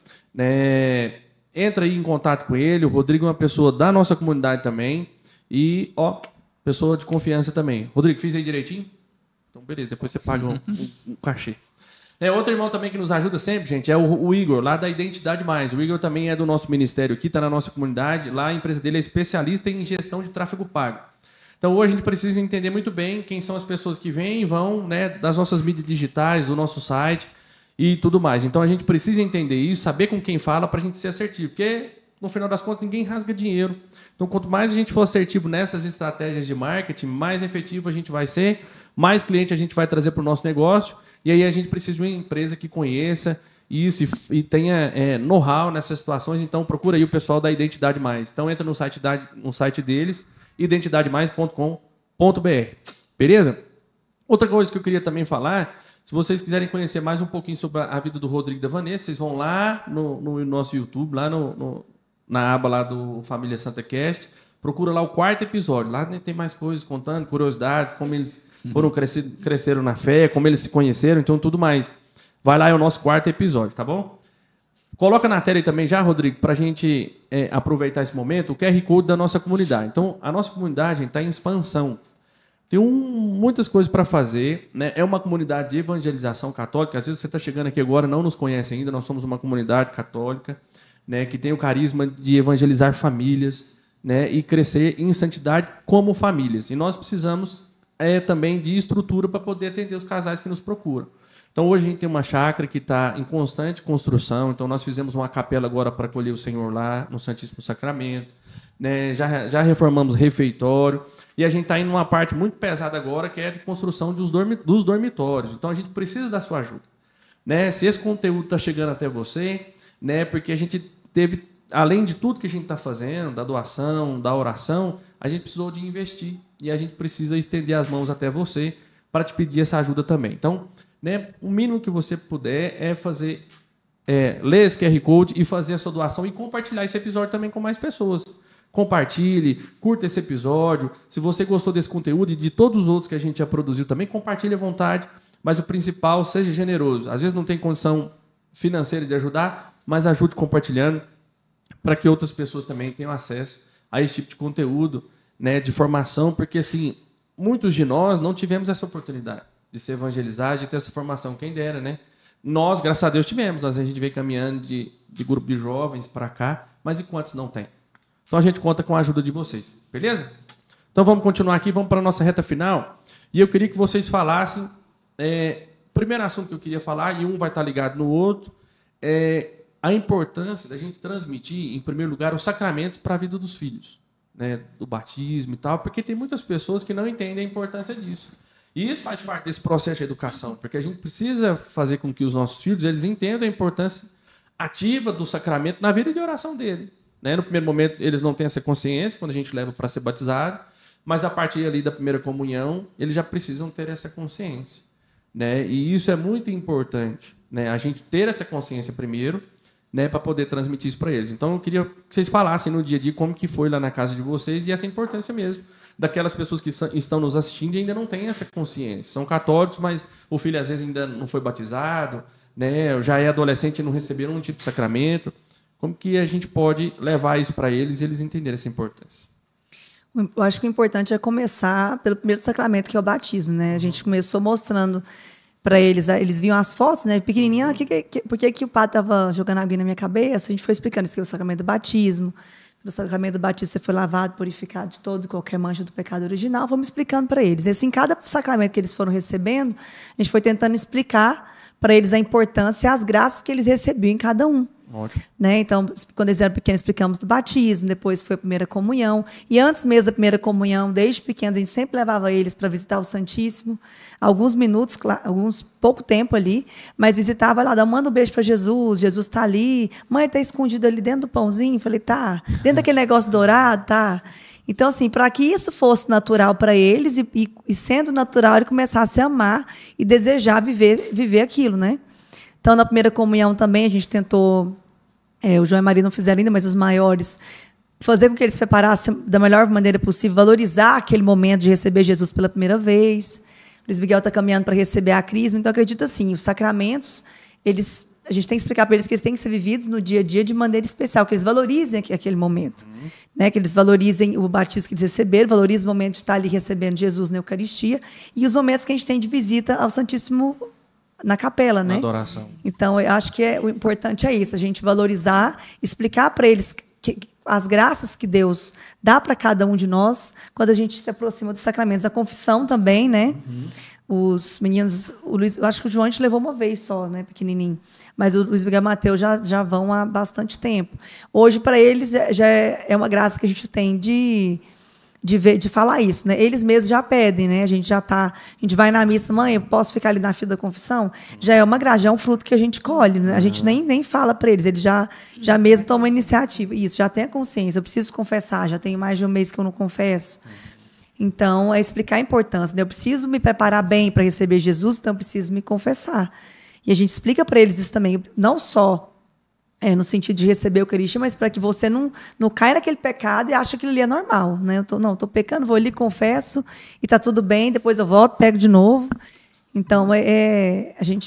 Entra aí em contato com ele. O Rodrigo é uma pessoa da nossa comunidade também. E, pessoa de confiança também. Rodrigo, fiz aí direitinho? Então, beleza, depois você paga um cachê. Outro irmão também que nos ajuda sempre, gente, é o Igor, lá da Identidade Mais. O Igor também é do nosso ministério aqui, está na nossa comunidade. Lá a empresa dele é especialista em gestão de tráfego pago. Então, hoje a gente precisa entender muito bem quem são as pessoas que vêm e vão, né, das nossas mídias digitais, do nosso site e tudo mais. Então, a gente precisa entender isso, saber com quem fala para a gente ser assertivo. Porque, no final das contas, ninguém rasga dinheiro. Então, quanto mais a gente for assertivo nessas estratégias de marketing, mais efetivo a gente vai ser, mais cliente a gente vai trazer para o nosso negócio. E aí a gente precisa de uma empresa que conheça isso e tenha know-how nessas situações. Então, procura aí o pessoal da Identidade Mais. Então, entra no site deles, identidademais.com.br. Beleza? Outra coisa que eu queria também falar, se vocês quiserem conhecer mais um pouquinho sobre a vida do Rodrigo e da Vanessa, vocês vão lá no nosso YouTube, lá na aba lá do Família Santa Cast, procura lá o 4º episódio. Lá tem mais coisas contando, curiosidades, como eles cresceram na fé, como eles se conheceram, então tudo mais. Vai lá, é o nosso 4º episódio, tá bom? Coloca na tela aí também já, Rodrigo, para a gente aproveitar esse momento, o QR Code da nossa comunidade. Então, a nossa comunidade está em expansão. Tem muitas coisas para fazer, né? É uma comunidade de evangelização católica. Às vezes você está chegando aqui agora, não nos conhece ainda, nós somos uma comunidade católica, né, que tem o carisma de evangelizar famílias, né, e crescer em santidade como famílias. E nós precisamos também de estrutura para poder atender os casais que nos procuram. Então, hoje a gente tem uma chácara que está em constante construção. Então, nós fizemos uma capela agora para acolher o Senhor lá no Santíssimo Sacramento. né? Já reformamos refeitório. E a gente está indo numa parte muito pesada agora, que é a de construção dos dormitórios. Então, a gente precisa da sua ajuda, né? Se esse conteúdo está chegando até você, né? Porque a gente teve, além de tudo que a gente está fazendo, da doação, da oração, a gente precisou de investir. E a gente precisa estender as mãos até você para te pedir essa ajuda também. Então, né, o mínimo que você puder é fazer, ler esse QR Code e fazer a sua doação e compartilhar esse episódio também com mais pessoas. Compartilhe, curta esse episódio. Se você gostou desse conteúdo e de todos os outros que a gente já produziu também, compartilhe à vontade. Mas o principal, seja generoso. Às vezes não tem condição financeira de ajudar, mas ajude compartilhando para que outras pessoas também tenham acesso a esse tipo de conteúdo, né, de formação, porque assim, muitos de nós não tivemos essa oportunidade de se evangelizar, de ter essa formação, quem dera, né? Nós, graças a Deus, tivemos. A gente veio caminhando de grupo de jovens para cá, mas e quantos não tem? Então a gente conta com a ajuda de vocês, beleza? Então vamos continuar aqui, vamos para a nossa reta final. E eu queria que vocês falassem, primeiro assunto que eu queria falar, e um vai estar ligado no outro, é a importância da gente transmitir, em primeiro lugar, os sacramentos para a vida dos filhos, né, do batismo e tal, porque tem muitas pessoas que não entendem a importância disso. E isso faz parte desse processo de educação, porque a gente precisa fazer com que os nossos filhos eles entendam a importância ativa do sacramento na vida de oração dele. Né? No primeiro momento, eles não têm essa consciência, quando a gente leva para ser batizado, mas a partir ali da primeira comunhão, eles já precisam ter essa consciência. Né? E isso é muito importante, né? A gente ter essa consciência primeiro, né, para poder transmitir isso para eles. Então, eu queria que vocês falassem no dia a dia como que foi lá na casa de vocês e essa importância mesmo daquelas pessoas que estão nos assistindo e ainda não têm essa consciência. São católicos, mas o filho às vezes ainda não foi batizado, né, já é adolescente e não receberam um tipo de sacramento. Como que a gente pode levar isso para eles e eles entenderem essa importância? Eu acho que o importante é começar pelo primeiro sacramento, que é o batismo, né? A gente começou mostrando para eles viam as fotos, né, pequenininha, por que o padre estava jogando água na minha cabeça? A gente foi explicando isso, que é o sacramento do batismo. No sacramento do batismo você foi lavado, purificado de todo qualquer mancha do pecado original. Vamos explicando para eles. E assim, cada sacramento que eles foram recebendo, a gente foi tentando explicar para eles a importância e as graças que eles recebiam em cada um. Ótimo. Né? Então, quando eles eram pequenos, explicamos do batismo, depois foi a primeira comunhão. E antes mesmo da primeira comunhão, desde pequenos, a gente sempre levava eles para visitar o Santíssimo. Alguns minutos, pouco tempo ali, mas visitava lá, manda um beijo para Jesus, Jesus está ali. Mãe, está escondido ali dentro do pãozinho? Falei, tá. Dentro daquele negócio dourado? Tá. Então, assim, para que isso fosse natural para eles e sendo natural, ele começasse a amar e desejar viver aquilo, né? Então, na primeira comunhão também, a gente tentou, o João e a Maria não fizeram ainda, mas os maiores, fazer com que eles se preparassem da melhor maneira possível, valorizar aquele momento de receber Jesus pela primeira vez. O Luiz Miguel está caminhando para receber a crisma, então acredito assim, os sacramentos, a gente tem que explicar para eles que eles têm que ser vividos no dia a dia de maneira especial, que eles valorizem aquele momento, né? Que eles valorizem o batismo que eles receberam, valorizem o momento de estar ali recebendo Jesus na Eucaristia e os momentos que a gente tem de visita ao Santíssimo na capela, né? Adoração. Então, eu acho que o importante é isso, a gente valorizar, explicar para eles as graças que Deus dá para cada um de nós quando a gente se aproxima dos sacramentos. A confissão também, né? Os meninos, eu acho que o João a gente levou uma vez só, né, pequenininho. Mas o Luiz Miguel e o Mateus já vão há bastante tempo. Hoje, para eles, já é uma graça que a gente tem de falar isso, né? Eles mesmos já pedem, né? A gente vai na missa, mãe, eu posso ficar ali na fila da confissão? Já é uma graça, já é um fruto que a gente colhe, né? A gente nem fala para eles mesmo tomam a iniciativa. Isso, já tem a consciência, eu preciso confessar, já tenho mais de um mês que eu não confesso. Então, é explicar a importância, né? Eu preciso me preparar bem para receber Jesus, então eu preciso me confessar. E a gente explica para eles isso também, não só no sentido de receber a Eucaristia, mas para que você não caia naquele pecado e ache que aquilo ali é normal. Né? Eu estou pecando, vou ali, confesso, e está tudo bem, depois eu volto, pego de novo. Então,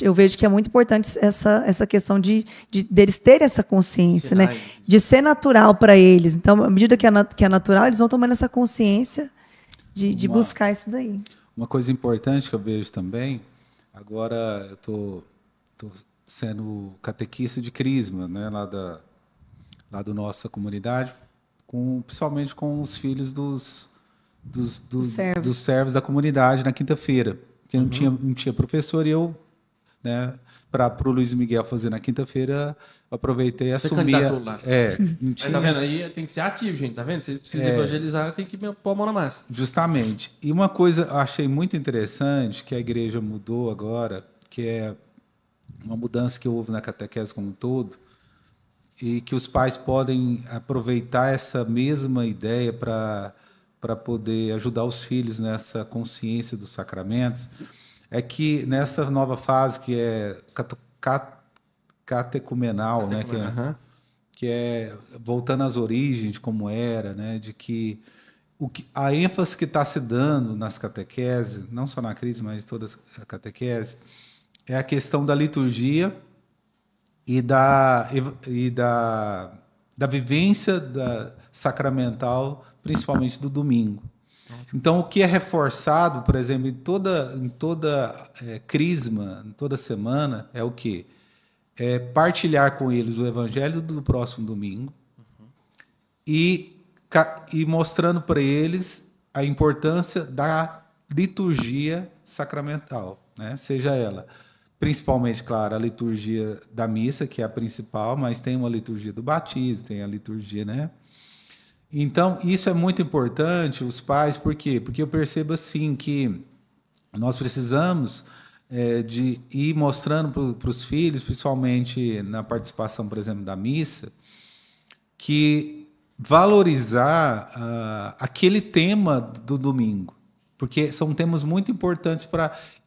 eu vejo que é muito importante essa questão deles terem essa consciência, né? De ser natural para eles. Então, à medida que é natural, eles vão tomando essa consciência de buscar isso daí. Uma coisa importante que eu vejo também, agora eu estou sendo catequista de crisma, né, lá da nossa comunidade, principalmente com os filhos dos servos da comunidade na quinta-feira, porque não tinha professor e eu né, para o Luiz Miguel fazer na quinta-feira, aproveitei e assumi. Aí, tá vendo? Aí tem que ser ativo, gente, tá vendo? Se precisa evangelizar, tem que pôr a mão na massa. Justamente. E uma coisa eu achei muito interessante, que a igreja mudou agora, que é uma mudança que houve na catequese como um todo, e que os pais podem aproveitar essa mesma ideia para poder ajudar os filhos nessa consciência dos sacramentos, é que nessa nova fase que é catecumenal, né, que é voltando às origens de como era, né, de que a ênfase que está se dando nas catequeses, não só na crise, mas em toda a catequese, é a questão da liturgia e da vivência sacramental, principalmente do domingo. Então, o que é reforçado, por exemplo, em toda crisma, em toda semana, é o quê? É partilhar com eles o evangelho do próximo domingo e mostrando para eles a importância da liturgia sacramental, né? Seja ela, principalmente, claro, a liturgia da missa, que é a principal, mas tem uma liturgia do batismo, tem a liturgia, né? Então, isso é muito importante, os pais, por quê? Porque eu percebo assim que nós precisamos de ir mostrando para os filhos, principalmente na participação, por exemplo, da missa, que valorizar aquele tema do domingo, porque são temas muito importantes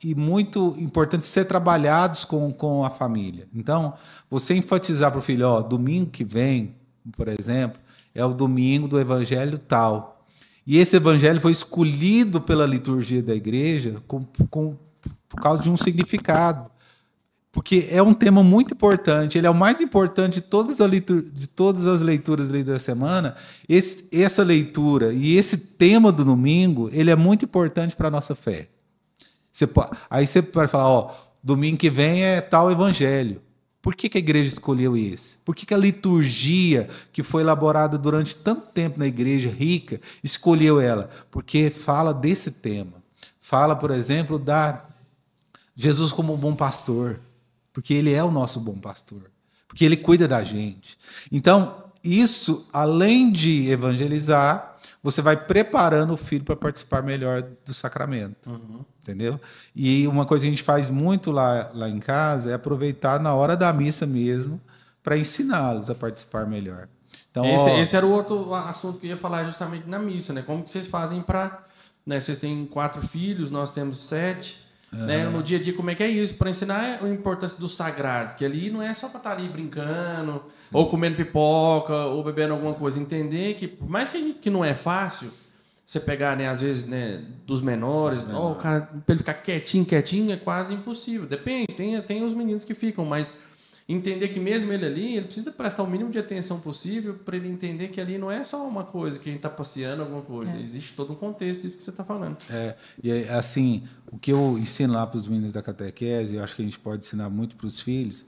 e muito importantes ser trabalhados com a família. Então, você enfatizar para o filho, domingo que vem, por exemplo, é o domingo do evangelho tal. E esse evangelho foi escolhido pela liturgia da igreja por causa de um significado. Porque é um tema muito importante, ele é o mais importante de todas as leituras da semana. Essa leitura e esse tema do domingo, ele é muito importante para a nossa fé. Aí você pode falar, domingo que vem é tal evangelho. Por que a igreja escolheu esse? Por que a liturgia, que foi elaborada durante tanto tempo na igreja rica, escolheu ela? Porque fala desse tema. Fala, por exemplo, Jesus como um bom pastor. Porque ele é o nosso bom pastor. Porque ele cuida da gente. Então, isso, além de evangelizar, você vai preparando o filho para participar melhor do sacramento. Entendeu? E uma coisa que a gente faz muito lá em casa é aproveitar na hora da missa mesmo para ensiná-los a participar melhor. Então, esse era o outro assunto que eu ia falar justamente na missa, né? Como que vocês fazem para... Né? Vocês têm 4 filhos, nós temos 7... Né? No dia a dia, como é que é isso? Para ensinar a importância do sagrado, que ali não é só para estar ali brincando, ou comendo pipoca, ou bebendo alguma coisa. Entender que, por mais que não é fácil, você pegar, né, às vezes, né, dos menores, o cara, para ele ficar quietinho, é quase impossível. Depende, tem os meninos que ficam, mas entender que mesmo ele ali, ele precisa prestar o mínimo de atenção possível para ele entender que ali não é só uma coisa que a gente está passeando, alguma coisa. Existe todo um contexto disso que você está falando. E assim, o que eu ensino lá para os meninos da catequese, eu acho que a gente pode ensinar muito para os filhos,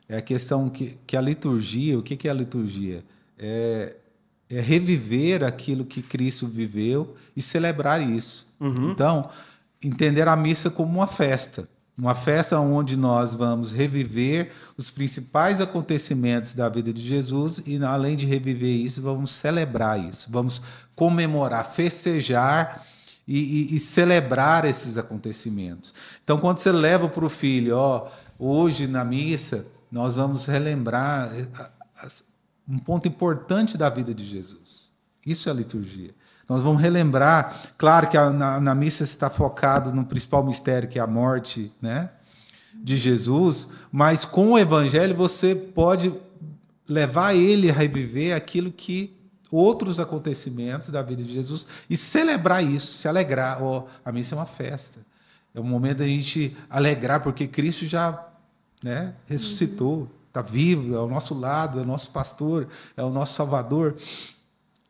é a questão que a liturgia, o que é a liturgia? É reviver aquilo que Cristo viveu e celebrar isso. Então, entender a missa como uma festa onde nós vamos reviver os principais acontecimentos da vida de Jesus e, além de reviver isso, vamos celebrar isso, vamos comemorar, festejar e celebrar esses acontecimentos. Então, quando você leva para o filho, hoje na missa, nós vamos relembrar um ponto importante da vida de Jesus. Isso é a liturgia. Nós vamos relembrar, claro que na missa está focado no principal mistério, que é a morte, né, de Jesus, mas com o evangelho você pode levar ele a reviver aquilo que outros acontecimentos da vida de Jesus e celebrar isso, se alegrar. A missa é uma festa. É um momento da gente alegrar, porque Cristo já, né, ressuscitou, está vivo, é ao nosso lado, é o nosso pastor, é o nosso Salvador.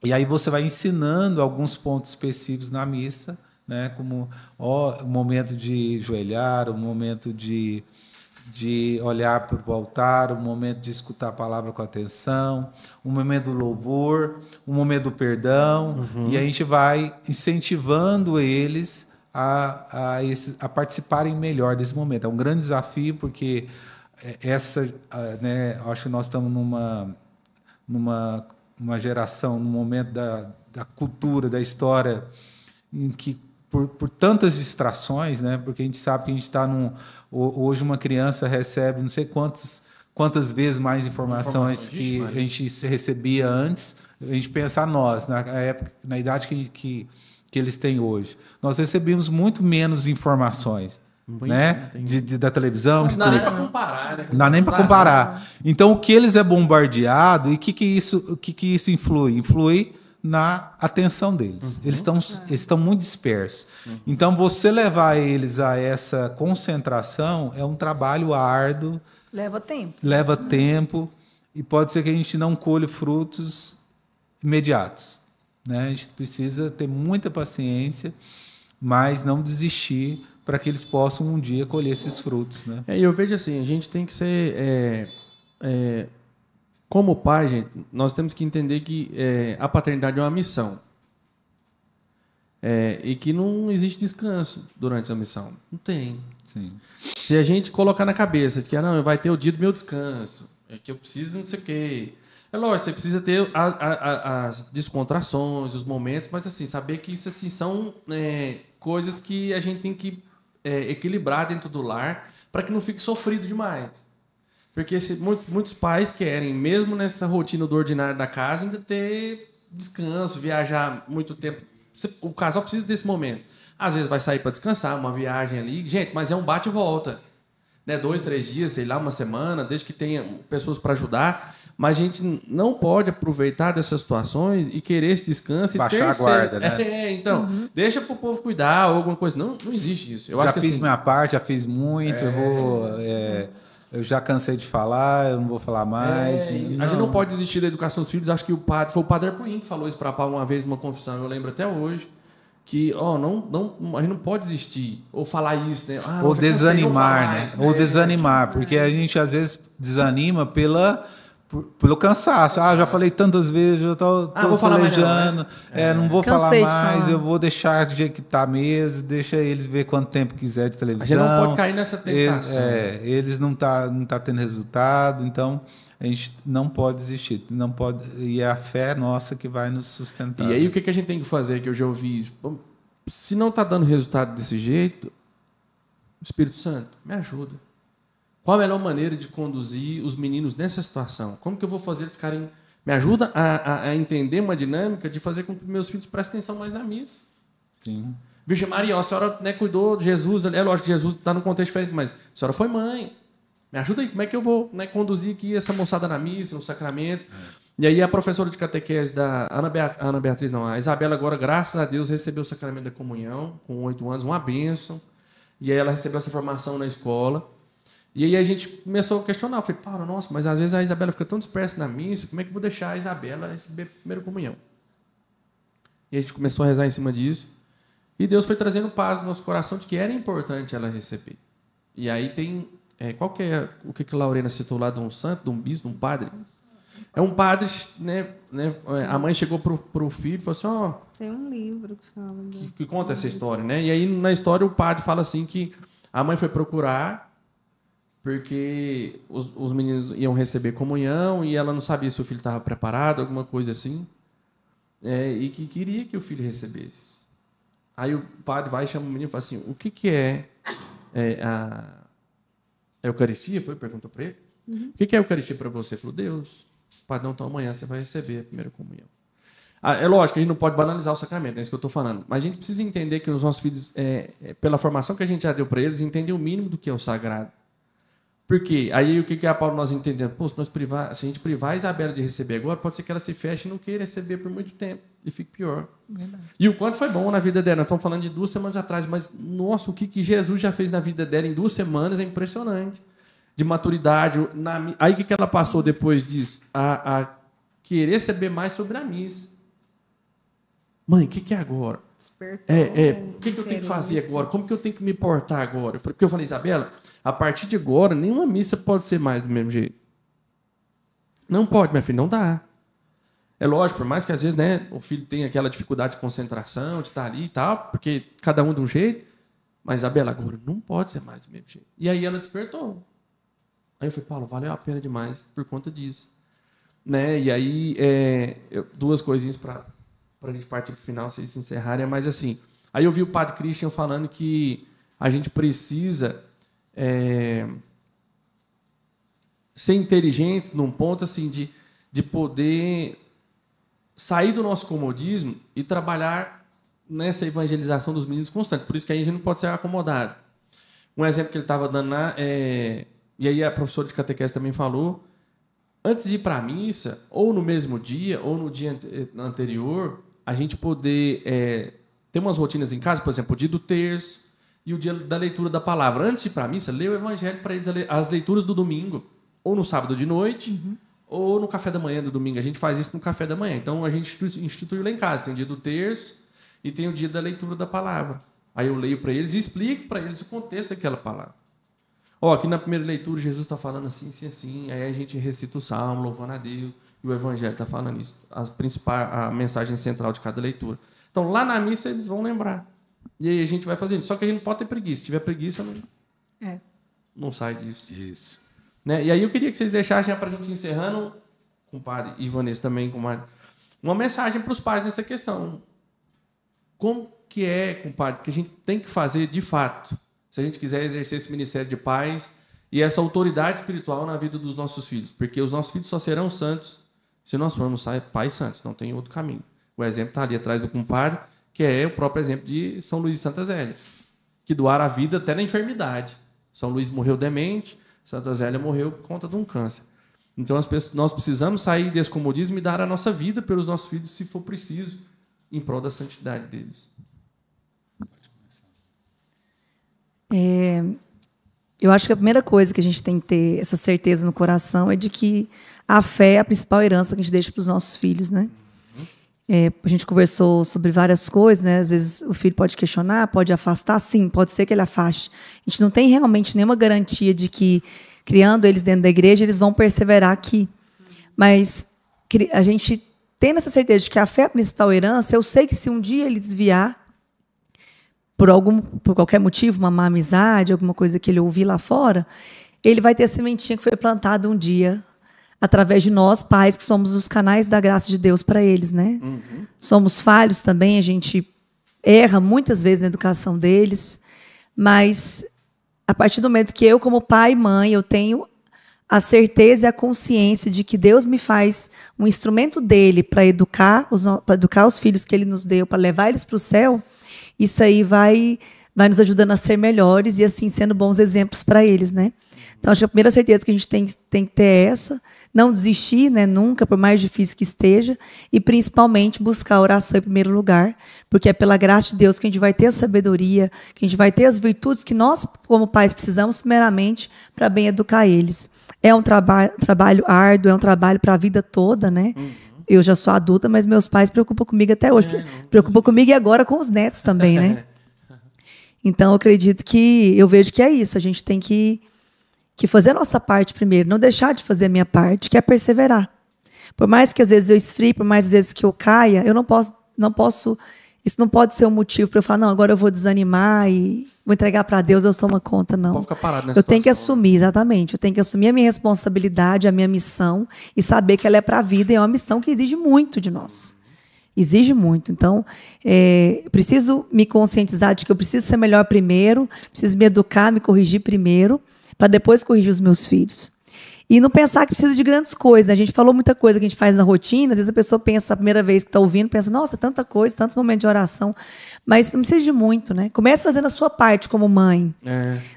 E aí você vai ensinando alguns pontos específicos na missa, né, como o momento de ajoelhar, o momento de olhar para o altar, o momento de escutar a palavra com atenção, o momento do louvor, o momento do perdão, e a gente vai incentivando eles a participarem melhor desse momento. É um grande desafio, porque né, acho que nós estamos numa geração, num momento da cultura, da história, em que, por tantas distrações, né, porque a gente sabe que a gente está hoje uma criança recebe não sei quantas vezes mais informações que a gente recebia antes. A gente pensar nós, na época, na idade que eles têm hoje. Nós recebemos muito menos informações, né? Da televisão. Não dá nem para comparar. Né? Não dá nem para comparar. Então, o que eles é bombardeado e o que isso influi? Influi na atenção deles. Eles estão muito dispersos. Então, você levar eles a essa concentração é um trabalho árduo. Leva tempo. E pode ser que a gente não colhe frutos imediatos, né? A gente precisa ter muita paciência, mas não desistir para que eles possam um dia colher esses frutos, né? Eu vejo assim, a gente tem que ser como pai, gente, nós temos que entender que a paternidade é uma missão, e que não existe descanso durante a missão. Não tem. Sim. Se a gente colocar na cabeça de que não, vai ter o dia do meu descanso, que eu preciso não sei o quê. É lógico, você precisa ter as descontrações, os momentos, mas assim, saber que isso assim, são coisas que a gente tem que equilibrar dentro do lar para que não fique sofrido demais. Porque muitos pais querem, mesmo nessa rotina do ordinário da casa, ainda ter descanso, viajar muito tempo. O casal precisa desse momento. Às vezes vai sair para descansar, uma viagem ali. Gente, mas é um bate e volta. Né? 2, 3 dias, sei lá, uma semana, desde que tenha pessoas para ajudar. Mas a gente não pode aproveitar dessas situações e querer esse descanso. Baixar a guarda, né? Então, deixa para o povo cuidar ou alguma coisa. Não existe isso. Eu já acho que, fiz assim, minha parte, já fiz muito. Eu já cansei de falar, eu não vou falar mais. A gente não pode desistir da educação dos filhos. Acho que foi o Padre Arpuim que falou isso para Paulo uma vez numa confissão. Eu lembro até hoje. Que a gente não pode desistir ou falar isso, né? Ou desanimar, né? Ou desanimar, porque a gente às vezes desanima pelo cansaço. Já falei tantas vezes, eu tô pelejando, não vou falar mais, eu vou deixar do jeito que está mesmo, deixa eles ver quanto tempo quiser de televisão. A gente não pode cair nessa tentação. Eles não tá tendo resultado, então a gente não pode desistir, não pode, e é a fé nossa que vai nos sustentar. E aí o que a gente tem que fazer, que eu já ouvi isso? Se não está dando resultado desse jeito, Espírito Santo, me ajuda. Qual a melhor maneira de conduzir os meninos nessa situação? Como que eu vou fazer eles ficarem... Me ajuda a entender uma dinâmica de fazer com que meus filhos prestem atenção mais na missa. Sim. Virgem Maria, a senhora, né, cuidou de Jesus, é lógico que Jesus está num contexto diferente, mas a senhora foi mãe. Me ajuda aí, como é que eu vou, né, conduzir aqui essa moçada na missa, no sacramento? E aí a professora de catequese da a Isabela agora, graças a Deus, recebeu o sacramento da comunhão com 8 anos, uma bênção. E aí ela recebeu essa formação na escola. E aí a gente começou a questionar. Eu falei, Paulo, nossa, mas às vezes a Isabela fica tão dispersa na missa, como é que eu vou deixar a Isabela receber a primeira comunhão? E a gente começou a rezar em cima disso. E Deus foi trazendo paz no nosso coração de que era importante ela receber. E aí tem... qual que é o que a Lorena citou lá de um santo, de um bispo, de um padre? É um padre, né, a mãe chegou pro filho e falou assim, tem um livro que fala... Que conta essa história, né? E aí na história o padre fala assim que a mãe foi procurar porque os meninos iam receber comunhão e ela não sabia se o filho estava preparado, alguma coisa assim, e que queria que o filho recebesse. Aí o padre vai e chama o menino e fala assim, o que é a Eucaristia? Perguntou para ele. O que é a Eucaristia para você? Ele falou, Deus. Padre, então amanhã você vai receber a primeira comunhão. É lógico que a gente não pode banalizar o sacramento, é isso que eu estou falando. Mas a gente precisa entender que os nossos filhos, pela formação que a gente já deu para eles, entendem o mínimo do que é o sagrado. Por quê? Aí o que é a Paulo nós entendemos? Pô, se a gente privar a Isabela de receber agora, pode ser que ela se feche e não queira receber por muito tempo. E fique pior. Verdade. E o quanto foi bom na vida dela. Nós estamos falando de 2 semanas atrás, mas, nossa, o que Jesus já fez na vida dela em 2 semanas é impressionante. De maturidade. Aí o que ela passou depois disso? A querer saber mais sobre a missa. Mãe, o que é agora? Despertou. O que eu tenho que fazer agora? Como que eu tenho que me portar agora? Porque eu falei, Isabela, a partir de agora, nenhuma missa pode ser mais do mesmo jeito. Não pode, minha filha, não dá. É lógico, por mais que às vezes, né, o filho tenha aquela dificuldade de concentração, de estar ali e tal, porque cada um de um jeito, mas Isabela, agora não pode ser mais do mesmo jeito. E aí ela despertou. Aí eu falei, Paulo, valeu a pena demais por conta disso. Né? E aí, duas coisinhas para a gente partir para o final, vocês se encerrarem, mas assim, aí eu vi o padre Christian falando que a gente precisa ser inteligentes num ponto assim de poder sair do nosso comodismo e trabalhar nessa evangelização dos meninos constante. Por isso que aí a gente não pode ser acomodado. Um exemplo que ele estava dando lá, e aí a professora de catequese também falou, antes de ir para a missa, ou no mesmo dia, ou no dia anterior, a gente poder ter umas rotinas em casa, por exemplo, o dia do terço e o dia da leitura da palavra. Antes de ir para a missa, ler o evangelho para eles, as leituras do domingo, ou no sábado de noite, ou no café da manhã do domingo. A gente faz isso no café da manhã. Então, a gente instituiu lá em casa. Tem o dia do terço e tem o dia da leitura da palavra. Aí eu leio para eles e explico para eles o contexto daquela palavra. Aqui na primeira leitura, Jesus está falando assim, assim, assim. Aí a gente recita o salmo, louvando a Deus. E o evangelho está falando isso. A mensagem central de cada leitura. Então, lá na missa, eles vão lembrar. E aí a gente vai fazendo. Só que a gente não pode ter preguiça. Se tiver preguiça, não sai disso. Isso. Né? E aí eu queria que vocês deixassem, para a gente encerrando, com o padre Ivanês também, uma mensagem para os pais nessa questão. Como que compadre, que a gente tem que fazer de fato, se a gente quiser exercer esse ministério de pais e essa autoridade espiritual na vida dos nossos filhos? Porque os nossos filhos só serão santos se nós formos pais santos, não tem outro caminho. O exemplo está ali atrás do compadre, que é o próprio exemplo de São Luís de Santa Zélia, que doaram a vida até na enfermidade. São Luís morreu demente, Santa Zélia morreu por conta de um câncer. Então, nós precisamos sair desse comodismo e dar a nossa vida pelos nossos filhos, se for preciso, em prol da santidade deles. Eu acho que a primeira coisa que a gente tem que ter essa certeza no coração é de que a fé é a principal herança que a gente deixa para os nossos filhos, né? A gente conversou sobre várias coisas, né? Às vezes o filho pode questionar, pode afastar, sim, pode ser que ele afaste. A gente não tem realmente nenhuma garantia de que, criando eles dentro da igreja, eles vão perseverar aqui. Mas a gente tendo essa certeza de que a fé é a principal herança, eu sei que se um dia ele desviar, por qualquer motivo, uma má amizade, alguma coisa que ele ouvir lá fora, ele vai ter a sementinha que foi plantada um dia através de nós, pais, que somos os canais da graça de Deus para eles, né? Somos falhos também, a gente erra muitas vezes na educação deles, mas a partir do momento que eu, como pai e mãe, eu tenho a certeza e a consciência de que Deus me faz um instrumento dele para educar os filhos que ele nos deu, para levar eles para o céu, isso aí vai nos ajudando a ser melhores e assim sendo bons exemplos para eles, né? Então, acho que a primeira certeza que a gente tem que ter é essa, não desistir, né, nunca, por mais difícil que esteja, e principalmente buscar a oração em primeiro lugar, porque é pela graça de Deus que a gente vai ter a sabedoria, que a gente vai ter as virtudes que nós, como pais, precisamos, primeiramente, para bem educar eles. É um trabalho árduo, é um trabalho para a vida toda, né? Eu já sou adulta, mas meus pais preocupam comigo até hoje. Preocupam comigo e agora com os netos também, né? Então, eu acredito eu vejo que é isso. A gente tem que fazer a nossa parte primeiro, não deixar de fazer a minha parte, que é perseverar. Por mais que às vezes eu esfrie, por mais às vezes que eu caia, eu não posso, isso não pode ser um motivo para eu falar, não, agora eu vou desanimar e vou entregar para Deus, Deus toma conta, não. Não pode ficar parado nessa Eu tenho que assumir, exatamente, eu tenho que assumir a minha responsabilidade, a minha missão e saber que ela é para a vida e é uma missão que exige muito de nós. Exige muito. Então, preciso me conscientizar de que eu preciso ser melhor primeiro, preciso me educar, me corrigir primeiro, para depois corrigir os meus filhos. E não pensar que precisa de grandes coisas. A gente falou muita coisa que a gente faz na rotina, às vezes a pessoa pensa, a primeira vez que está ouvindo, pensa, nossa, tanta coisa, tantos momentos de oração. Mas não precisa de muito, né? Comece fazendo a sua parte como mãe.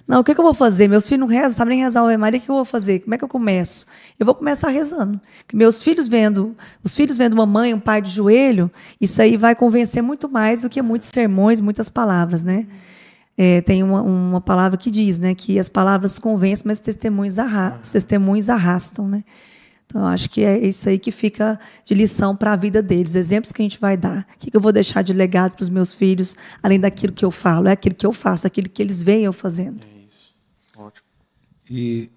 Não, o que eu vou fazer? Meus filhos não rezam, sabem nem rezar o Ave Maria, o que eu vou fazer? Como é que eu começo? Eu vou começar rezando. Os filhos vendo uma mãe, um pai de joelho, isso aí vai convencer muito mais do que muitos sermões, muitas palavras, né? Tem uma palavra que diz, né, que as palavras convencem, mas os testemunhos arrastam, né? Então, eu acho que é isso aí que fica de lição para a vida deles, os exemplos que a gente vai dar. O que eu vou deixar de legado para os meus filhos, além daquilo que eu falo, é aquilo que eu faço, aquilo que eles veem eu fazendo. É isso. Ótimo. E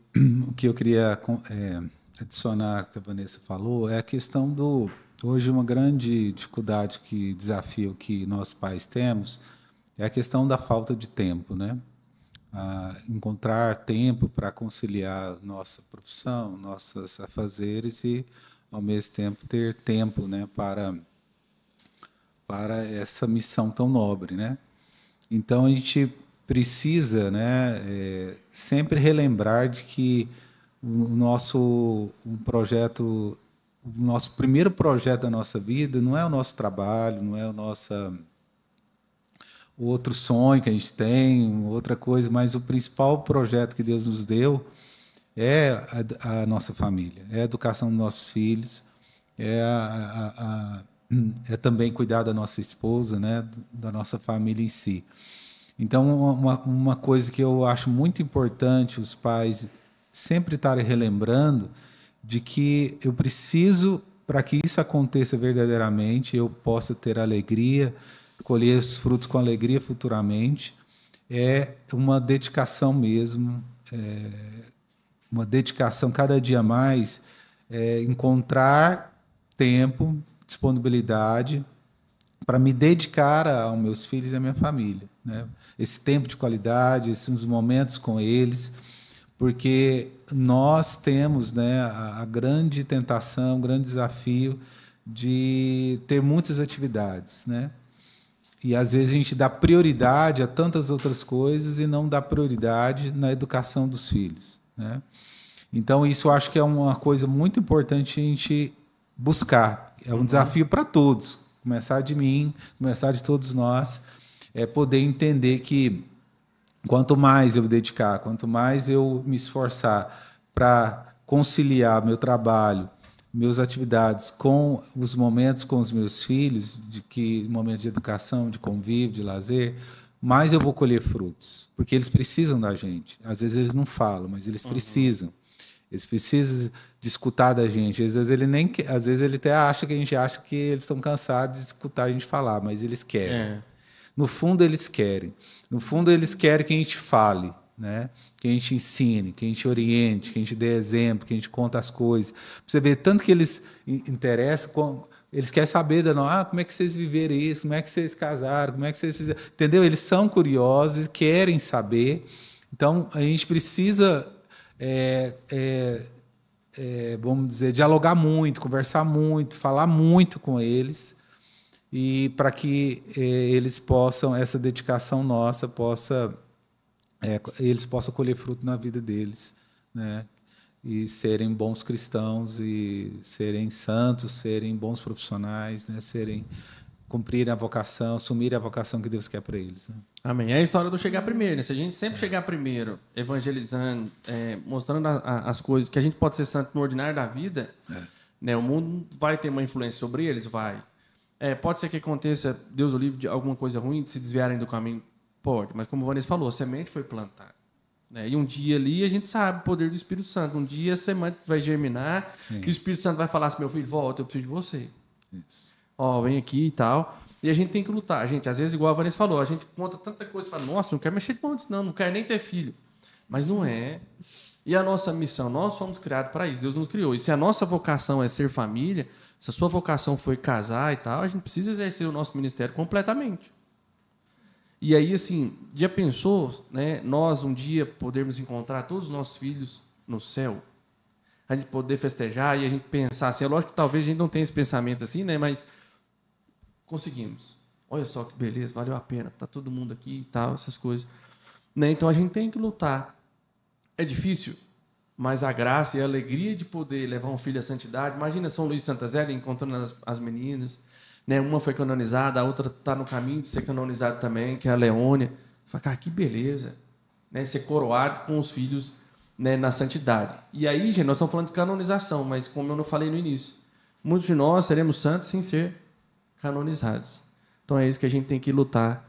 o que eu queria adicionar que a Vanessa falou é a questão Hoje, uma grande dificuldade, desafio que nós pais temos é a questão da falta de tempo, né? Encontrar tempo para conciliar nossa profissão, nossos afazeres e, ao mesmo tempo, ter tempo, né, para essa missão tão nobre, né? Então, a gente precisa, né, sempre relembrar de que o nosso primeiro projeto da nossa vida não é o nosso trabalho, não é o outro sonho que a gente tem, outra coisa, mas o principal projeto que Deus nos deu é a nossa família, é a educação dos nossos filhos, é também cuidar da nossa esposa, né, da nossa família em si. Então, uma coisa que eu acho muito importante os pais sempre estarem relembrando de que eu preciso, para que isso aconteça verdadeiramente, eu possa ter alegria, colher os frutos com alegria futuramente, é uma dedicação mesmo, uma dedicação cada dia mais, encontrar tempo, disponibilidade para me dedicar aos meus filhos e à minha família, né? Esse tempo de qualidade, esses momentos com eles, porque nós temos, né, a grande tentação, o grande desafio de ter muitas atividades, né? E às vezes a gente dá prioridade a tantas outras coisas e não dá prioridade na educação dos filhos, né? Então isso eu acho que é uma coisa muito importante a gente buscar. É um desafio para todos, começar de mim, começar de todos nós, poder entender que quanto mais eu dedicar, quanto mais eu me esforçar para conciliar meu trabalho, minhas atividades com os momentos com os meus filhos, momentos de educação, de convívio, de lazer, mais eu vou colher frutos, porque eles precisam da gente. Às vezes eles não falam, mas eles precisam. Eles precisam de escutar da gente. Às vezes ele até acha que a gente acha que eles estão cansados de escutar a gente falar, mas eles querem. No fundo, eles querem. No fundo, eles querem que a gente fale, né? Que a gente ensine, que a gente oriente, que a gente dê exemplo, que a gente conte as coisas. Você vê tanto que eles interessam, eles querem saber como é que vocês viveram isso, como é que vocês casaram, como é que vocês fizeram. Entendeu? Eles são curiosos, querem saber. Então, a gente precisa, vamos dizer, dialogar muito, conversar muito, falar muito com eles, e para que eles possam, essa dedicação nossa, eles possam colher fruto na vida deles, né? E serem bons cristãos, e serem santos, serem bons profissionais, né? Cumprirem a vocação, assumirem a vocação que Deus quer para eles, né? Amém. É a história do chegar primeiro, né? Se a gente sempre chegar primeiro, evangelizando, mostrando as coisas, que a gente pode ser santo no ordinário da vida, né? O mundo vai ter uma influência sobre eles, vai. Pode ser que aconteça, Deus o livre, de alguma coisa ruim, de se desviarem do caminho. Pode, mas como o Vanessa falou, a semente foi plantada, né? E um dia ali a gente sabe o poder do Espírito Santo. Um dia a semente vai germinar, e o Espírito Santo vai falar assim: meu filho, volta, eu preciso de você. Isso. Vem aqui e tal. E a gente tem que lutar. Gente, às vezes, igual a Vanessa falou, a gente conta tanta coisa, fala: nossa, não quero mexer com isso, não quero nem ter filho. Mas não é. E a nossa missão, nós fomos criados para isso, Deus nos criou. E se a nossa vocação é ser família, se a sua vocação foi casar e tal, a gente precisa exercer o nosso ministério completamente. E aí, assim, já pensou, né, nós um dia podermos encontrar todos os nossos filhos no céu? A gente poder festejar e a gente pensar assim, é lógico que talvez a gente não tenha esse pensamento assim, né, mas conseguimos. Olha só que beleza, valeu a pena, tá todo mundo aqui e tal, essas coisas. Né? Então a gente tem que lutar. É difícil, mas a graça e a alegria de poder levar um filho à santidade. Imagina São Luís de Santa Zélia encontrando as meninas, né? Uma foi canonizada, a outra está no caminho de ser canonizada também, que é a Leônia. Fala, cara, que beleza, né? Ser coroado com os filhos, né, na santidade. E aí, gente, nós estamos falando de canonização, mas como eu não falei no início, muitos de nós seremos santos sem ser canonizados. Então é isso que a gente tem que lutar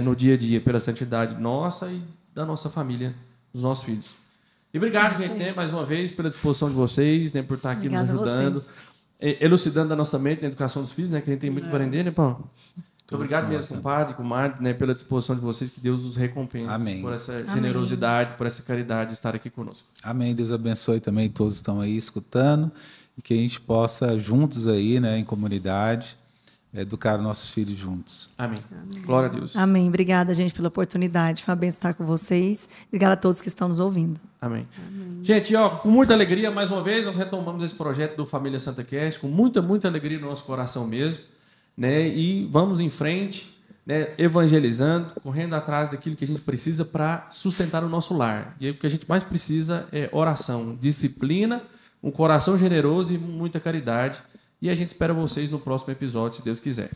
no dia a dia, pela santidade nossa e da nossa família, dos nossos filhos. E obrigado, gente, né, mais uma vez, pela disposição de vocês, né, por estar aqui nos ajudando, elucidando a nossa mente na educação dos filhos, né, que a gente tem muito para aprender, né, Paulo? Muito obrigado mesmo, compadre, comadre, né, pela disposição de vocês, que Deus os recompense. Amém. Por essa generosidade, por essa caridade de estar aqui conosco. Amém. Deus abençoe também, todos estão aí escutando. e que a gente possa, juntos aí, né, em comunidade, educar nossos filhos juntos. Amém. Glória a Deus. Amém. Obrigada, gente, pela oportunidade. Foi uma bênção estar com vocês. Obrigada a todos que estão nos ouvindo. Amém. Gente, ó, com muita alegria, mais uma vez, nós retomamos esse projeto do Família Santa Cast, com muita, muita alegria no nosso coração mesmo, né? E vamos em frente, né? Evangelizando, correndo atrás daquilo que a gente precisa para sustentar o nosso lar. E aí, o que a gente mais precisa é oração, disciplina, um coração generoso e muita caridade. E a gente espera vocês no próximo episódio, se Deus quiser.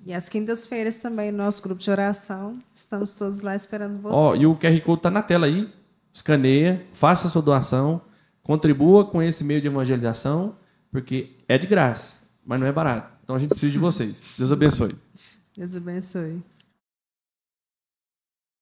E às quintas-feiras também, no nosso grupo de oração, estamos todos lá esperando vocês. Ó, e o QR Code está na tela aí. Escaneia, faça a sua doação, contribua com esse meio de evangelização, porque é de graça, mas não é barato. Então a gente precisa de vocês. Deus abençoe. Deus abençoe.